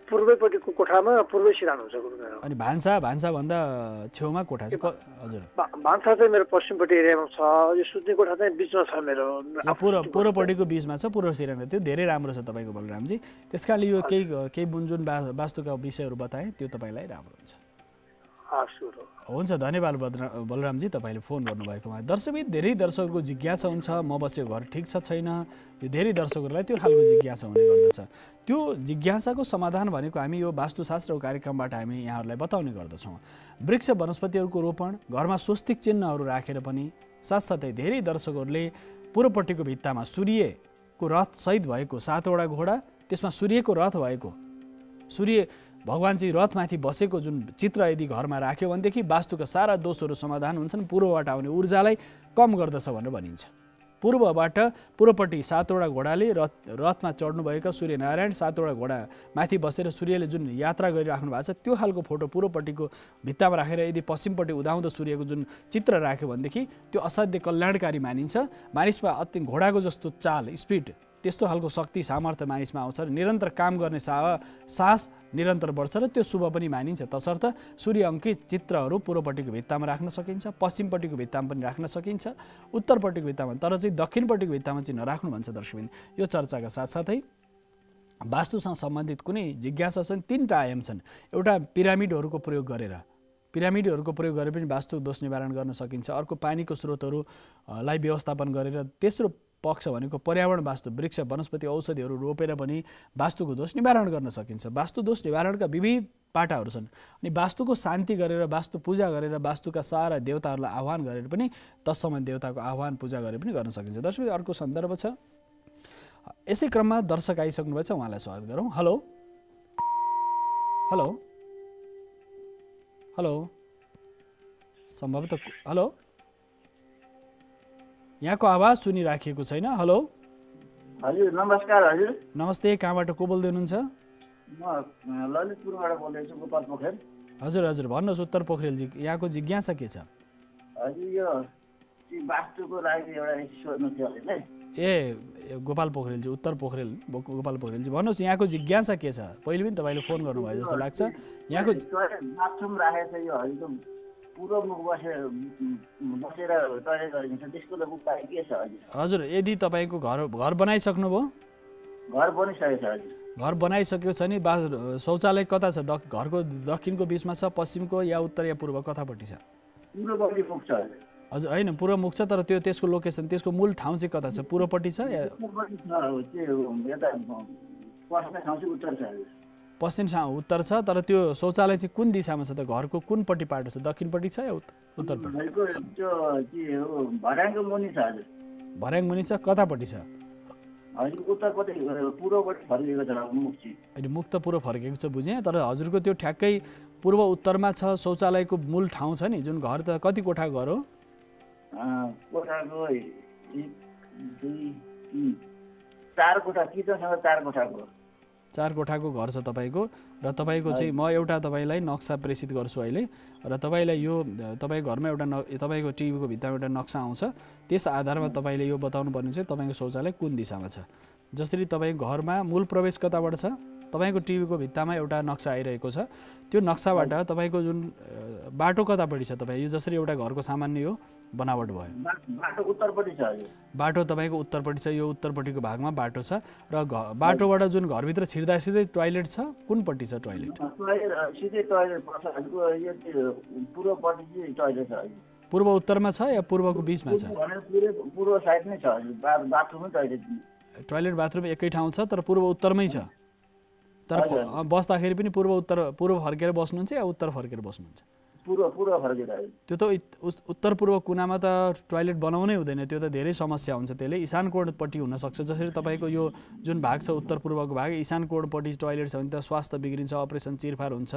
पूर्वैपट्टिको कोठामा पूर्वै सिरान हुन्छ गुरु मेरो अनि भान्सा भन्दा छेउमा कोठा छ हजुर भान्सा चाहिँ मेरो पश्चिमपट्टि एरियामा छ यो सुत्ने कोठा चाहिँ बिचमा छ मेरो पूर्वपट्टिको बिचमा छ पूर्व सिरान त्यो धेरै राम्रो छ तपाईँको बलरामजी त्यसकारणले यो केही जुन वास्तुका विषयहरू बताएँ त्यो तपाईँलाई राम्रो हुन्छ हुन्छ धन्यवाद बलरामजी तपाईँले फोन गर्नुभएकोमा दर्शकबिन धेरै दर्शकहरूको जिज्ञासा हुन्छ म बसेको घर ठिक छ छैन यो धेरै दर्शकहरूलाई त्यो खालको जिज्ञासा हुने गर्दछ त्यो जिज्ञासाको समाधान भनेको हामी यो वास्तुशास्त्रको कार्यक्रमबाट हामी यहाँहरूलाई बताउने गर्दछौँ वृक्ष वनस्पतिहरूको रोपण घरमा स्वस्तिक चिन्हहरू राखेर पनि साथसाथै धेरै दर्शकहरूले पूर्वपट्टिको भित्तामा सूर्यको रथ सहित भएको 7वटा घोडा त्यसमा सूर्यको रथ भएको सूर्य भगवान चाहिँ रथमाथि बसेको जुन चित्र यदि घरमा राख्यो भनेदेखि वास्तुका सारा दोषहरू समाधान हुन्छन् पूर्वबाट आउने ऊर्जालाई कम गर्दछ भनेर भनिन्छ पूर्वबाट पूर्वपट्टि 7वटा घोडाले रथमा चढ्नुभएका सूर्यनारायण 7वटा घोडा माथि बसेर सूर्यले जुन यात्रा गरिराख्नु भएको छ त्यो खालको फोटो पूर्वपट्टिको भित्तामा राखेर यदि पश्चिमपट्टि उदाउँदो सूर्यको जुन चित्र राख्यो भनेदेखि त्यो असाध्य कल्याणकारी मानिन्छ मानिसमा अति घोडाको जस्तो चाल स्पिड त्यस्तो खालको शक्ति सामर्थ्य मानिसमा आउँछ र निरन्तर काम गर्ने साहस निरन्तर बढ्छ र त्यो शुभ पनि मानिन्छ तसर्थ सूर्य अङ्कित चित्रहरू पूर्वपट्टिको भित्तामा राख्न सकिन्छ पश्चिमपट्टिको भित्तामा पनि राख्न सकिन्छ उत्तरपट्टिको भित्तामा तर चाहिँ दक्षिणपट्टिको भित्तामा चाहिँ नराख्नु भन्छ दर्शकबिन यो चर्चाका साथसाथै वास्तुसँग सम्बन्धित कुनै जिज्ञासा छन् 3टा आयाम छन् एउटा पिरामिडहरूको प्रयोग गरेर पनि वास्तु दोष निवारण गर्न सकिन्छ अर्को पानीको स्रोतहरूलाई व्यवस्थापन गरेर तेस्रो पक्ष भनेको पर्यावरण वास्तु, वृक्ष वनस्पति औषधिहरू रोपेर पनि वास्तुको दोष निवारण गर्न सकिन्छ। वास्तु दोष निवारणका विविध पाटाहरू छन् अनि वास्तुको शान्ति गरेर, वास्तु पूजा गरेर, वास्तुका सारा देवताहरूलाई आह्वान गरेर पनि तत्सम देवताको आह्वान पूजा गरेर पनि गर्न सकिन्छ। दर्शक अर्को सन्दर्भ छ, यसै क्रममा दर्शक आइसक्नु भएको छ, उहाँलाई स्वागत गरौँ। हेलो हेलो हेलो सम्भवतः हेलो, यहाँको आवाज सुनिराखिएको छैन। हेलो हजुर नमस्कार। हजुर नमस्ते, कहाँबाट को बोल्दै हुनुहुन्छ? म ललितपुरबाट बोल्दैछु, गोपाल पोखरेल। हजुर हजुर भन्नुहोस् उत्तर पोखरेलजी, यहाँको जिज्ञासा के छ? हजुर यो वास्तुको लागि एउटा सोध्नु थियो है। ए गोपाल पोखरेलजी, उत्तर पोखरेल गोपाल पोखरेलजी, भन्नुहोस् यहाँको जिज्ञासा के छ? पहिले पनि तपाईँले फोन गर्नुभयो जस्तो लाग्छ। यहाँको बाथरुम राखेको छ, यो हजुरको पूर्व मुख बसेर टयलेट गरिन्छ, त्यसको लागि उपाय के छ? हजुर यदि तपाईँको घर बनाइसक्नुभयो? घर बनिसकेको छ। हजुर घर बनाइसकेको छ नि, शौचालय कता छ? घरको दक्षिणको बिचमा छ, पश्चिमको या उत्तर या पूर्व, कतापट्टि छ? पूर्वपट्टि मुख छ। हजुर होइन, पूर्व मुख छ, तर त्यो त्यसको लोकेसन, त्यसको मूल ठाउँ चाहिँ कता छ? पूर्वपट्टि छ या पश्चिम ठाउँ उत्तर छ? तर त्यो शौचालय चाहिँ कुन दिशामा छ त? घरको कुनपट्टि पाटो छ? दक्षिणपट्टि छ या उत्तरपट्टि? भर्याङ मुनि छ, कतापट्टि छ? अहिले मुख त पूर्व फर्केको छ बुझेँ, तर हजुरको त्यो ठ्याक्कै पूर्व उत्तरमा छ शौचालयको मूल ठाउँ छ नि, जुन घर त कति कोठा घर हो? चार कोठाको घर छ तपाईँको। र तपाईँको चाहिँ म एउटा तपाईँलाई नक्सा प्रेषित गर्छु अहिले, र तपाईँलाई यो तपाईँको घरमा एउटा तपाईँको टिभीको भित्तामा एउटा नक्सा आउँछ, त्यस आधारमा तपाईँले यो बताउनु पर्ने चाहिँ तपाईँको शौचालय कुन दिशामा छ। जसरी तपाईँको घरमा मूल प्रवेश कताबाट छ, तपाईँको टिभीको भित्तामा एउटा नक्सा आइरहेको छ, त्यो नक्साबाट तपाईँको जुन बाटो कतापट्टि छ? तपाईँ यो जसरी एउटा घरको सामान्य यो बनावट भयो, बाटो तपाईँको उत्तरपट्टि छ, यो उत्तरपट्टिको भागमा बाटो छ, र बाटोबाट जुन घरभित्र छिर्दा सिधै टोयलेट छ, कुनपट्टि छ टोयलेट? पूर्व उत्तरमा छ या पूर्वको बिचमा छ? टोयलेट बाथरुम एकै ठाउँ छ, तर पूर्व उत्तरमै छ। तर बस्दाखेरि पनि पूर्व फर्केर बस्नुहुन्छ या उत्तर फर्केर बस्नुहुन्छ? त्यो त उत्तर पूर्व कुनामा त टोयलेट बनाउनै हुँदैन, त्यो त धेरै समस्या हुन्छ। त्यसले ईशान कोणपट्टि हुनसक्छ। जसरी तपाईँको यो जुन भाग छ उत्तर पूर्वको भाग, ईशान कोणपट्टि टोयलेट छ भने त स्वास्थ्य बिग्रिन्छ, अपरेसन चिरफार हुन्छ,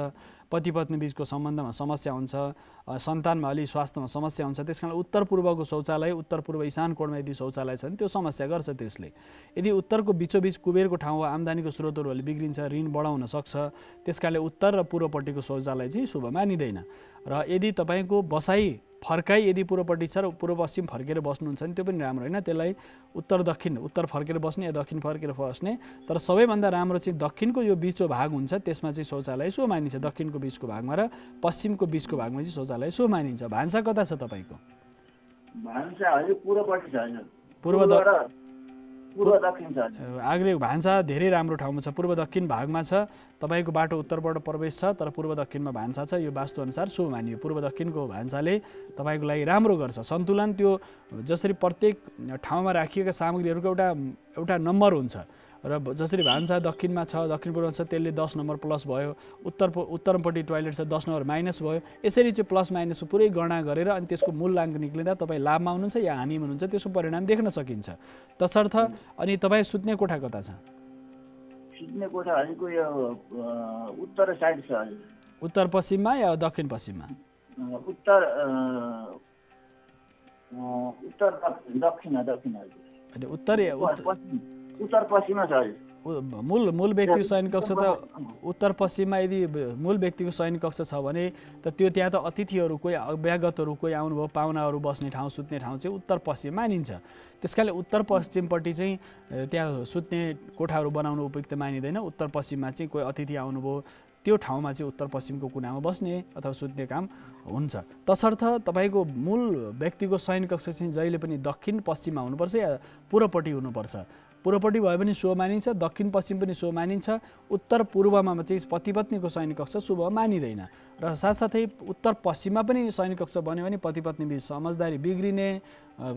पति पत्नी बिचको सम्बन्धमा समस्या हुन्छ, सन्तानमा अलि स्वास्थ्यमा समस्या हुन्छ। त्यस कारण उत्तर पूर्वको शौचालय, उत्तर पूर्व ईशान कोणमा यदि शौचालय छ भने त्यो समस्या गर्छ त्यसले। यदि उत्तरको बिचोबिच कुबेरको ठाउँ हो, आम्दानीको स्रोतहरू अलि बिग्रिन्छ, ऋण बढाउन सक्छ, त्यस कारणले उत्तर र पूर्वपट्टिको शौचालय चाहिँ शुभ मानिँदैन। र यदि तपाईँको बसाइ फर्काइ यदि पूर्वपट्टि छ र पूर्व पश्चिम फर्केर बस्नुहुन्छ भने त्यो पनि राम्रो होइन। त्यसलाई उत्तर दक्षिण, उत्तर फर्केर बस्ने या दक्षिण फर्केर बस्ने, तर सबैभन्दा राम्रो चाहिँ दक्षिणको यो बिचको भाग हुन्छ, त्यसमा चाहिँ शौचालय सो मानिन्छ। दक्षिणको बिचको भागमा र पश्चिमको बिचको भागमा चाहिँ शौचालय सो मानिन्छ। भान्सा कता छ तपाईँको? आग्रे भान्सा धेरै राम्रो ठाउँमा छ, पूर्व दक्षिण भागमा छ। तपाईँको बाटो उत्तरबाट प्रवेश छ, तर पूर्व दक्षिणमा भान्सा छ। यो वास्तुअनुसार शुभ मानियो। पूर्व दक्षिणको भान्साले तपाईँको लागि राम्रो गर्छ। सन्तुलन त्यो जसरी प्रत्येक ठाउँमा राखिएका सामग्रीहरूको एउटा नम्बर हुन्छ, र जसरी भान्सा दक्षिणमा छ, दक्षिण पूर्वमा छ, त्यसले 10 नम्बर प्लस भयो। उत्तरपट्टि टोयलेट छ, 10 नम्बर माइनस भयो। यसरी चाहिँ प्लस माइनसको पुरै गणना गरेर अनि त्यसको मूल्याङ्क निक्लिँदा तपाईँ लाभमा हुनुहुन्छ या हानिमा हुनुहुन्छ त्यसको परिणाम देख्न सकिन्छ। तसर्थ अनि तपाईँ सुत्ने कोठा कता छ? सुत्ने कोठा हजुरको यो उत्तर साइड छ। उत्तर पश्चिममा या दक्षिण पश्चिममा? उत्तर पश्चिममा छ। मूल व्यक्तिको शयन कक्ष त उत्तर पश्चिममा यदि मूल व्यक्तिको शयन कक्ष छ भने त त्यो त्यहाँ त अतिथिहरू कोही अभ्यागतहरू कोही आउनुभयो, पाहुनाहरू बस्ने ठाउँ, सुत्ने ठाउँ चाहिँ उत्तर पश्चिम मानिन्छ। त्यस कारणले उत्तर पश्चिमपट्टि चाहिँ त्यहाँ सुत्ने कोठाहरू बनाउनु उपयुक्त मानिँदैन। उत्तर पश्चिममा चाहिँ कोही अतिथि आउनुभयो, त्यो ठाउँमा चाहिँ उत्तर पश्चिमको कुनामा बस्ने अथवा सुत्ने काम हुन्छ। तसर्थ तपाईँको मूल व्यक्तिको शयन कक्ष चाहिँ जहिले पनि दक्षिण पश्चिममा हुनुपर्छ या पूर्वपट्टि हुनुपर्छ। पूर्वपट्टि भए पनि शुभ मानिन्छ, दक्षिण पश्चिम पनि शुभ मानिन्छ, उत्तर पूर्वमा चाहिँ पति पत्नीको शयन कक्ष शुभ मानिँदैन। र साथसाथै उत्तर पश्चिममा पनि शयन कक्ष बन्यो भने पति पत्नी बीच समझदारी बिग्रिने,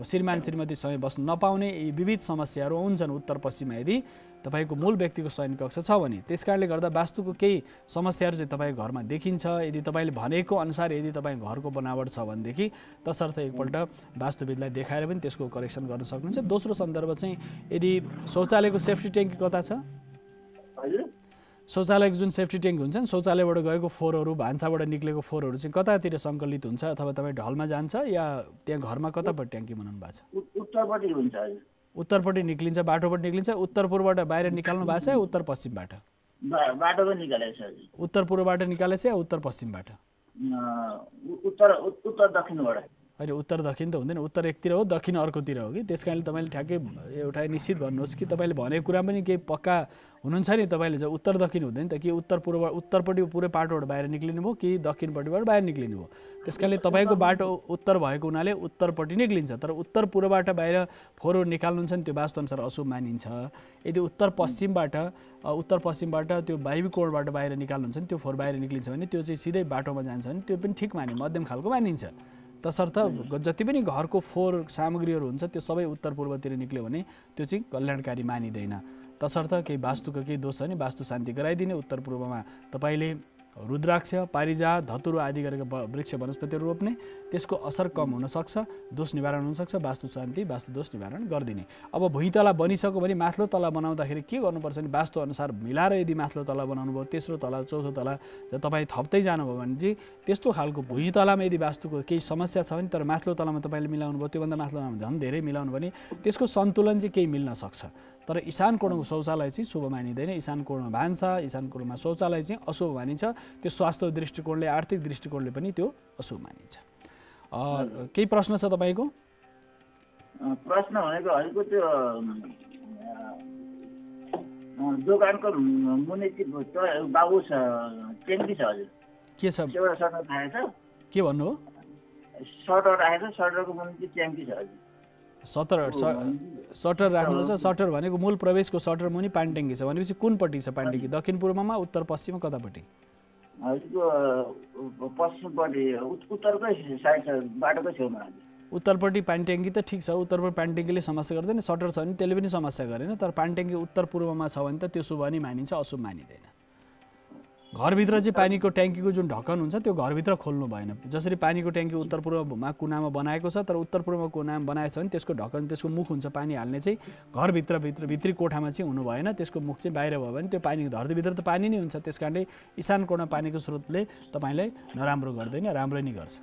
श्रीमान श्रीमतीसँग बस्न नपाउने यी विविध समस्याहरू हुन्छन् उत्तर पश्चिममा यदि तपाईको मूल व्यक्तिको शयन कक्ष छ भने। त्यसकारणले गर्दा वास्तुको केही समस्याहरू चाहिँ तपाईँको घरमा देखिन्छ। यदि तपाईँले भनेको अनुसार यदि तपाईँ घरको बनावट छ भनेदेखि तसर्थ एकपल्ट वास्तुविदलाई देखाएर पनि त्यसको करेक्सन गर्न सक्नुहुन्छ। दोस्रो सन्दर्भ चाहिँ यदि शौचालयको सेफ्टी ट्याङ्की कता छ? शौचालयको जुन सेफ्टी ट्याङ्क हुन्छ नि, शौचालयबाट गएको फोहोरहरू, भान्साबाट निक्लेको फोहोरहरू चाहिँ कतातिर सङ्कलित हुन्छ? अथवा तपाईँ ढलमा जान्छ या त्यहाँ घरमा कतापट्टि ट्याङ्की बनाउनु भएको छ? उत्तरपट्टि हुन्छ। उत्तरपट्टि निक्लिन्छ, बाटोबाट निक्लिन्छ। उत्तर पूर्वबाट बाहिर निकाल्नु भएको छ या उत्तर पश्चिमबाट? बाटोबाट निकालेको छ। उत्तर पूर्वबाट निकालेछ या उत्तर पश्चिमबाट? उत्तर दक्षिणबाट। होइन, उत्तर दक्षिण त हुँदैन, उत्तर एकतिर हो दक्षिण अर्कोतिर हो कि। त्यस कारणले तपाईँले ठ्याक्कै एउटा निश्चित भन्नुहोस् कि तपाईँले भनेको कुरा पनि केही पक्का हुनुहुन्छ नि। तपाईँले चाहिँ उत्तर दक्षिण हुँदैन त कि उत्तर पूर्व उत्तरपट्टि पुरै बाटोबाट बाहिर निक्लिनु भयो कि दक्षिणपट्टिबाट बाहिर निक्लिनु भयो। त्यस कारणले तपाईँको बाटो उत्तर भएको हुनाले उत्तरपट्टि निक्लिन्छ। तर उत्तर पूर्वबाट बाहिर फोहोर निकाल्नुहुन्छ नि त्यो वास्तुअनुसार अशुभ मानिन्छ। यदि उत्तर पश्चिमबाट त्यो वायु कोणबाट बाहिर निकाल्नुहुन्छ नि त्यो फोहोर बाहिर निक्लिन्छ भने त्यो चाहिँ सिधै बाटोमा जान्छ भने त्यो पनि ठिक मानिन्छ, मध्यम खालको मानिन्छ। तसर्थ जति पनि घरको फोहोर सामग्रीहरू हुन्छ त्यो सबै उत्तर पूर्वतिर निक्ल्यो भने त्यो चाहिँ कल्याणकारी मानिँदैन। तसर्थ केही वास्तुको केही दोष छ भने वास्तु शान्ति गराइदिने। उत्तर पूर्वमा तपाईँले रुद्राक्ष, पारिजात, धतुरो आदि गरेका वृक्ष वनस्पतिहरू रोप्ने, त्यसको असर कम हुनसक्छ, दोष निवारण हुनसक्छ। वास्तु शान्ति, वास्तु दोष निवारण गरिदिने। अब भुइँतला बनिसक्यो भने माथिल्लो तला बनाउँदाखेरि के गर्नुपर्छ भने वास्तु अनुसार मिलाएर यदि माथिल्लो तला बनाउनु भयो, तेस्रो तला, चौथो तला तपाईँ थप्दै जानुभयो भने चाहिँ त्यस्तो खालको भुइँतलामा यदि वास्तुको केही समस्या छ भने तर माथिल्लो तलामा तपाईँले मिलाउनु भयो, त्योभन्दा माथिल्लो तलामा झन् धेरै मिलाउनु भने त्यसको सन्तुलन चाहिँ केही मिल्न सक्छ। तर इशान कोणको शौचालय चाहिँ शुभ मानिँदैन। इशान कोणमा भान्सा, इशान कोणमा शौचालय चाहिँ अशुभ मानिन्छ। त्यो स्वास्थ्य दृष्टिकोणले, आर्थिक दृष्टिकोणले पनि त्यो अशुभ मानिन्छ। केही प्रश्न छ तपाईँको? प्रश्न भनेको हजुरको त्यो दोकानको मुनि बाबु छ, ट्याङ्की छ हजुर, के छ? एउटा सटर राखेको छ। के भन्नु हो? सटर राखेको छ, सटरको मुनि ट्याङ्की छ हजुर। सटर राख्नुपर्छ। सटर भनेको मूल प्रवेशको सटर मुनि पानी ट्याङ्की छ भनेपछि कुनपट्टि छ पानी ट्याङ्की? दक्षिण पूर्वमा, उत्तर पश्चिममा, कतापट्टि? पश्चिमपट्टि, उत्तरकै साइड छ, बाटोकै छेउमा। उत्तरपट्टि पानी ट्याङ्की त ठिक छ, उत्तरपट्टि पानी ट्याङ्कीले समस्या गर्दैन। सटर छ भने त्यसले पनि समस्या गरेन। तर पानी ट्याङ्की उत्तर पूर्वमा छ भने त त्यो शुभ नै मानिन्छ, अशुभ मानिँदैन। घरभित्र चाहिँ पानीको ट्याङ्कीको जुन ढक्कन हुन्छ त्यो घरभित्र खोल्नु भएन। जसरी पानीको ट्याङ्की उत्तर पूर्वमा कुनामा बनाएको छ, तर उत्तर पूर्वमा कुनामा बनाएको छ भने त्यसको ढक्कन, त्यसको मुख हुन्छ पानी हाल्ने चाहिँ भित्री कोठामा चाहिँ हुनु भएन। त्यसको मुख चाहिँ बाहिर भयो भने त्यो पानी धरतीभित्र त पानी नै हुन्छ। त्यस कारणले इशान कोणमा पानीको स्रोतले तपाईँलाई नराम्रो गर्दैन, राम्रो नै गर्छ।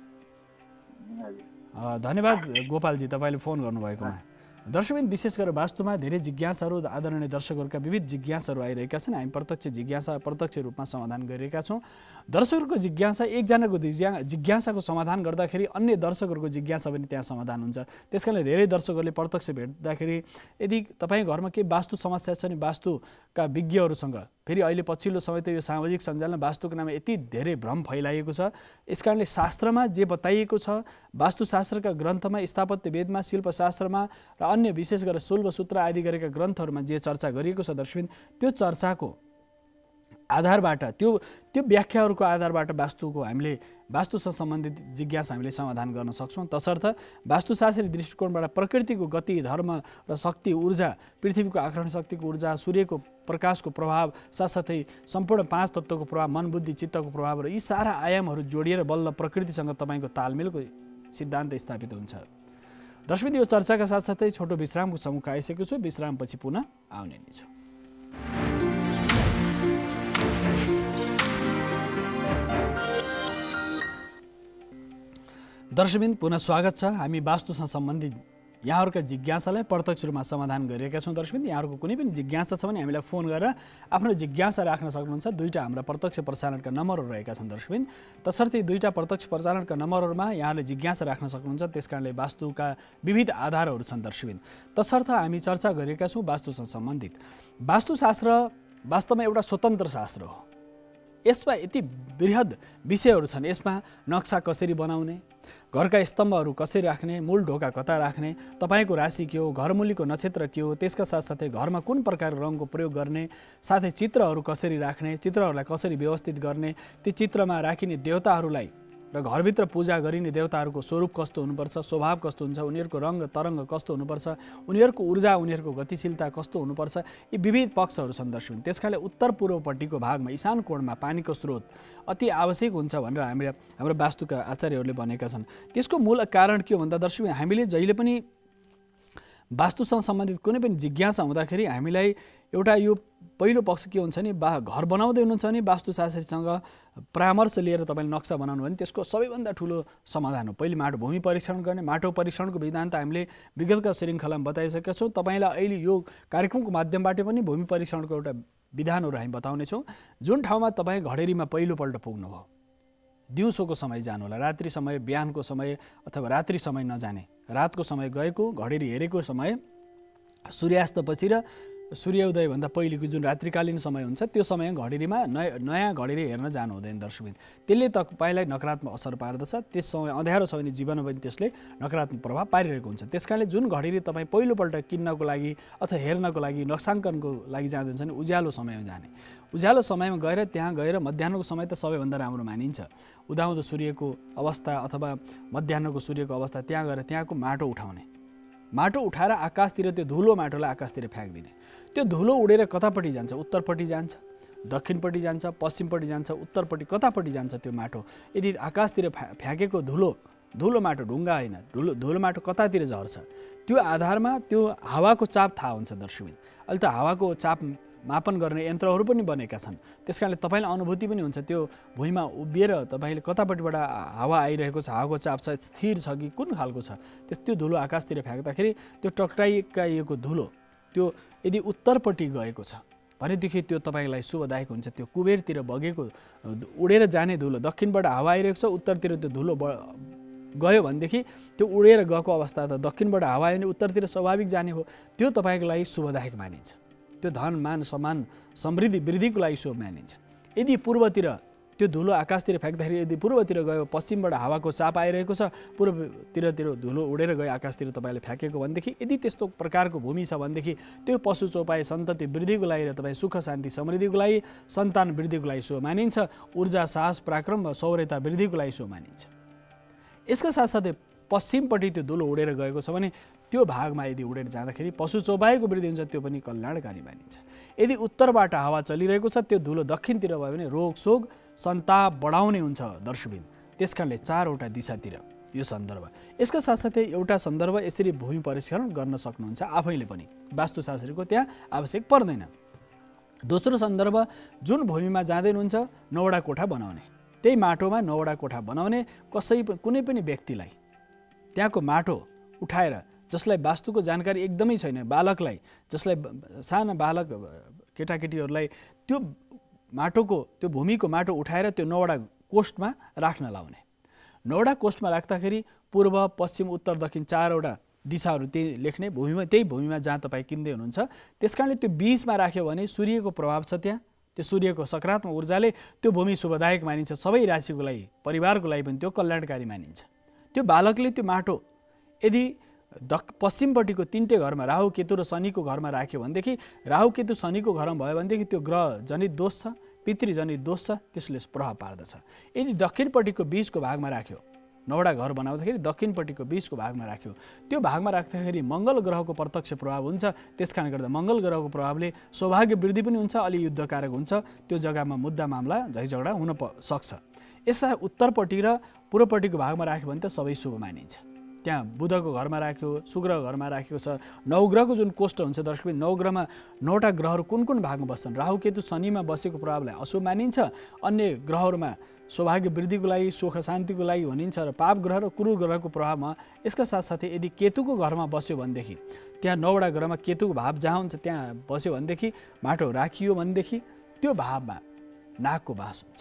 धन्यवाद गोपालजी तपाईँले फोन गर्नुभएकोमा। दर्शकबिन, विशेष गरेर वास्तुमा धेरै जिज्ञासाहरू, आदरणीय दर्शकहरूका विविध जिज्ञासाहरू आइरहेका छन्। हामी प्रत्यक्ष रूपमा समाधान गरिरहेका छौँ। दर्शकहरूको जिज्ञासा, एकजनाको जिज्ञासाको समाधान गर्दाखेरि अन्य दर्शकहरूको जिज्ञासा पनि त्यहाँ समाधान हुन्छ। त्यसकारणले धेरै दर्शकहरूले प्रत्यक्ष भेट्दाखेरि यदि तपाईँ घरमा केही वास्तु समस्या छ भने वास्तुका विज्ञहरूसँग, फेरि अहिले पछिल्लो समय त यो सामाजिक सञ्जालमा वास्तुको नाममा यति धेरै भ्रम फैलाइएको छ। यस कारणले शास्त्रमा जे बताइएको छ, वास्तुशास्त्रका ग्रन्थमा, स्थापत्य वेदमा, शिल्पशास्त्रमा र अन्य विशेष गरेर शुल्बसूत्र आदि गरेका ग्रन्थहरूमा जे चर्चा गरिएको छ दर्शकबिन, त्यो चर्चाको आधारबाट, त्यो व्याख्याहरूको आधारबाट वास्तुसँग सम्बन्धित जिज्ञासा हामीले समाधान गर्न सक्छौँ। तसर्थ वास्तुशास्त्री दृष्टिकोणबाट प्रकृतिको गति, धर्म र शक्ति, ऊर्जा, पृथ्वीको आकर्षण शक्तिको ऊर्जा, सूर्यको प्रकाशको प्रभाव, साथसाथै सम्पूर्ण 5 तत्त्वको प्रभाव, मन, बुद्धि, चित्तको प्रभाव र यी सारा आयामहरू जोडिएर बल्ल प्रकृतिसँग तपाईँको तालमेलको सिद्धान्त स्थापित हुन्छ। दर्शकबिन, यो चर्चाका साथसाथै छोटो विश्रामको सम्मुख आइसकेको छु। विश्रामपछि पुनः आउने नै छु। दर्शकबिन, पुनः स्वागत छ। हामी वास्तुसँग सम्बन्धित यहाँहरूका जिज्ञासालाई प्रत्यक्ष रूपमा समाधान गरिरहेका छौँ। दर्शकबिन, यहाँहरूको कुनै पनि जिज्ञासा छ भने हामीलाई फोन गरेर आफ्नो जिज्ञासा राख्न सक्नुहुन्छ। दुईवटा हाम्रा प्रत्यक्ष प्रसारणका नम्बरहरू रहेका छन् दर्शकबिन। तसर्थ दुईवटा प्रत्यक्ष प्रसारणका नम्बरहरूमा यहाँले जिज्ञासा राख्न सक्नुहुन्छ। त्यसकारणले वास्तुका विविध आधारहरू छन् दर्शकबिन। तसर्थ हामी चर्चा गरिरहेका छौँ वास्तुसँग सम्बन्धित। वास्तुशास्त्र वास्तवमा एउटा स्वतन्त्र शास्त्र हो। यसमा यति बृहद विषयहरू छन्। यसमा नक्सा कसरी बनाउने, घरका स्तम्भहरू कसरी राख्ने, मूल ढोका कता राख्ने, तपाईँको राशि के हो, घरमूलीको नक्षत्र के हो, त्यसका साथसाथै घरमा कुन प्रकारको रङको प्रयोग गर्ने, साथै चित्रहरू कसरी राख्ने, चित्रहरूलाई कसरी व्यवस्थित गर्ने, ती चित्रमा राखिने देवताहरूलाई र घरभित्र पूजा गरिने देवताहरूको स्वरूप कस्तो हुनुपर्छ, स्वभाव कस्तो हुन्छ, उनीहरूको रङ तरङ्ग कस्तो हुनुपर्छ, उनीहरूको ऊर्जा, उनीहरूको गतिशीलता कस्तो हुनुपर्छ, यी विविध पक्षहरू छन् दर्शक। त्यसकारणले उत्तर पूर्वपट्टिको भागमा ईशान कोणमा पानीको स्रोत अति आवश्यक हुन्छ भनेर हाम्रो वास्तुका आचार्यहरूले भनेका छन्। त्यसको मूल कारण के हो भन्दा दर्शक, हामीले जहिले पनि वास्तुसँग सम्बन्धित कुनै पनि जिज्ञासा हुँदाखेरि हामीलाई एउटा यो पहिलो पक्ष के हुन्छ नि, घर बनाउँदै हुनुहुन्छ भने वास्तुशास्त्रीसँग परामर्श लिएर तपाईँले नक्सा बनाउनु भने त्यसको सबैभन्दा ठुलो समाधान हो पहिले माटो भूमि परीक्षण गर्ने। माटो परीक्षणको विधान त हामीले विगतका श्रृङ्खलामा बताइसकेका छौँ। तपाईँलाई अहिले यो कार्यक्रमको माध्यमबाट पनि भूमि परीक्षणको एउटा विधानहरू हामी बताउनेछौँ। जुन ठाउँमा तपाईँ घडेरीमा पहिलोपल्ट पुग्नुभयो, दिउँसोको समय जानु होला, रात्रि समय, बिहानको समय अथवा रात्रि समय नजाने, रातको समय गएको, घडेरी हेरेको समय सूर्यास्तपछि र सूर्योदयभन्दा पहिलेको जुन रात्रिकालीन समय हुन्छ त्यो समय घडेरीमा नयाँ घडेरी हेर्न जानु हुँदैन दर्शकबिन। त्यसले तपाईँलाई नकारात्मक असर पार्दछ। त्यस समय अँध्यारो छ भने जीवनमा पनि त्यसले नकारात्मक प्रभाव पारिरहेको हुन्छ। त्यसकारणले जुन घडेरी तपाईँ पहिलोपल्ट किन्नको लागि अथवा हेर्नको लागि नक्साङ्कनको लागि जाँदै हुन्छ भने उज्यालो समयमा जाने। उज्यालो समयमा गएर त्यहाँ गएर मध्याहको समय त सबैभन्दा राम्रो मानिन्छ। उदाउँदो सूर्यको अवस्था अथवा मध्याहको सूर्यको अवस्था त्यहाँ गएर त्यहाँको माटो उठाउने, माटो उठाएर आकाशतिर त्यो धुलो माटोलाई आकाशतिर फ्याँकिदिने। त्यो धुलो उडेर कतापट्टि जान्छ, उत्तरपट्टि जान्छ, दक्षिणपट्टि जान्छ, पश्चिमपट्टि जान्छ, उत्तरपट्टि कतापट्टि जान्छ त्यो माटो। यदि आकाशतिर फ्याँकेको धुलो माटो ढुङ्गा होइन, धुलो माटो कतातिर झर्छ त्यो आधारमा त्यो हावाको चाप थाहा हुन्छ दर्शकबिन। अहिले त हावाको चाप मापन गर्ने यन्त्रहरू पनि बनेका छन्। त्यसकारणले तपाईँलाई अनुभूति पनि हुन्छ त्यो भुइँमा उभिएर तपाईँले कतापट्टिबाट हावा आइरहेको छ, हावाको चाप छ, स्थिर छ कि कुन खालको छ। त्यो धुलो आकाशतिर फ्याँक्दाखेरि त्यो टक्राइएको धुलो त्यो यदि उत्तरपट्टि गएको छ भनेदेखि त्यो तपाईँलाई शुभदायक हुन्छ। त्यो कुबेरतिर बगेको उडेर जाने धुलो, दक्षिणबाट हावा आइरहेको छ, उत्तरतिर त्यो धुलो गयो भनेदेखि त्यो उडेर गएको अवस्था त दक्षिणबाट हावा आयो भने उत्तरतिर स्वाभाविक जाने हो, त्यो तपाईँको लागि शुभदायक मानिन्छ। त्यो धन मान सम्मान समृद्धि वृद्धिको लागि शुभ मानिन्छ। यदि पूर्वतिर त्यो धुलो आकाशतिर फ्याँक्दाखेरि यदि पूर्वतिर गयो, पश्चिमबाट हावाको चाप आइरहेको छ, पूर्वतिर धुलो उडेर गयो आकाशतिर तपाईँले फ्याँकेको भनेदेखि यदि त्यस्तो प्रकारको भूमि छ भनेदेखि त्यो पशु चौपाई सन्तति वृद्धिको लागि र तपाईँ सुख शान्ति समृद्धिको लागि, सन्तान वृद्धिको लागि शुभ मानिन्छ। ऊर्जा साहस पराक्रम र शौर्यता वृद्धिको लागि शुभ मानिन्छ। यसका साथसाथै पश्चिमपट्टि त्यो धुलो उडेर गएको छ भने त्यो भागमा यदि उडेर जाँदाखेरि पशु चौपाईको वृद्धि हुन्छ, त्यो पनि कल्याणकारी मानिन्छ। यदि उत्तरबाट हावा चलिरहेको छ त्यो धुलो दक्षिणतिर भयो भने रोग शोक सन्ताप बढाउने हुन्छ दर्शकबिन। त्यसकारणले चारवटा दिशातिर यो सन्दर्भ। यसका साथसाथै एउटा सन्दर्भ यसरी भूमि परीक्षण गर्न सक्नुहुन्छ आफैले पनि, वास्तुशास्त्रीको त्यहाँ आवश्यक पर्दैन। दोस्रो सन्दर्भ, जुन भूमिमा जाँदै हुनुहुन्छ 9वटा कोठा बनाउने, त्यही माटोमा 9वटा कोठा बनाउने। कुनै पनि व्यक्तिलाई त्यहाँको माटो उठाएर, जसलाई वास्तुको जानकारी एकदमै छैन, बालकलाई, जसलाई साना बालक केटाकेटीहरूलाई त्यो माटोको त्यो भूमिको माटो उठाएर त्यो 9वटा कोष्ठमा राख्न लाउने। 9वटा कोष्ठमा राख्दाखेरि पूर्व पश्चिम उत्तर दक्षिण चारवटा दिशाहरू त्यही लेख्ने भूमिमा, त्यही भूमिमा जहाँ तपाईँ किन्दै हुनुहुन्छ। त्यसकारणले त्यो बीचमा राख्यो भने सूर्यको प्रभाव छ त्यहाँ, त्यो सूर्यको सकारात्मक ऊर्जाले त्यो भूमि शुभदायक मानिन्छ। सबै राशिको लागि, परिवारको लागि पनि त्यो कल्याणकारी मानिन्छ। त्यो बालकले त्यो माटो यदि पश्चिमपट्टिको 3टे घरमा राहु केतु र शनिको घरमा राख्यो भनेदेखि, राहु केतु शनिको घरमा भयो भनेदेखि त्यो ग्रह जनित दोष छ, पितृजनित दोष छ, त्यसले प्रभाव पार्दछ। यदि दक्षिणपट्टिको बीचको भागमा राख्यो, 9वटा घर बनाउँदाखेरि दक्षिणपट्टिको बीचको भागमा राख्यो, त्यो भागमा राख्दाखेरि मङ्गल ग्रहको प्रत्यक्ष प्रभाव हुन्छ। त्यसकारणले गर्दा मङ्गल ग्रहको प्रभावले सौभाग्य वृद्धि पनि हुन्छ, अलि युद्धकारक हुन्छ। त्यो जग्गामा मुद्दा मामला झैझगडा हुन सक्छ। यसलाई उत्तरपट्टि र पूर्वपट्टिको भागमा राख्यो भने त सबै शुभ मानिन्छ। त्यहाँ बुधको घरमा राख्यो, शुक्र घरमा राखेको छ। 9 ग्रहको जुन कोष्ठ हुन्छ दर्शकबिन, 9 ग्रहमा 9वटा ग्रहहरू कुन कुन भागमा बस्छन्? राहु केतु शनिमा बसेको प्रभावलाई अशुभ मानिन्छ। अन्य ग्रहहरूमा सौभाग्य वृद्धिको लागि, सुख शान्तिको लागि भनिन्छ र पाप ग्रह र क्रूर ग्रहको प्रभावमा। यसका साथसाथै यदि केतुको घरमा बस्यो भनेदेखि, त्यहाँ 9वटा ग्रहमा केतुको भाव जहाँ हुन्छ त्यहाँ बस्यो भनेदेखि, माटो राखियो भनेदेखि त्यो भावमा नागको बास हुन्छ।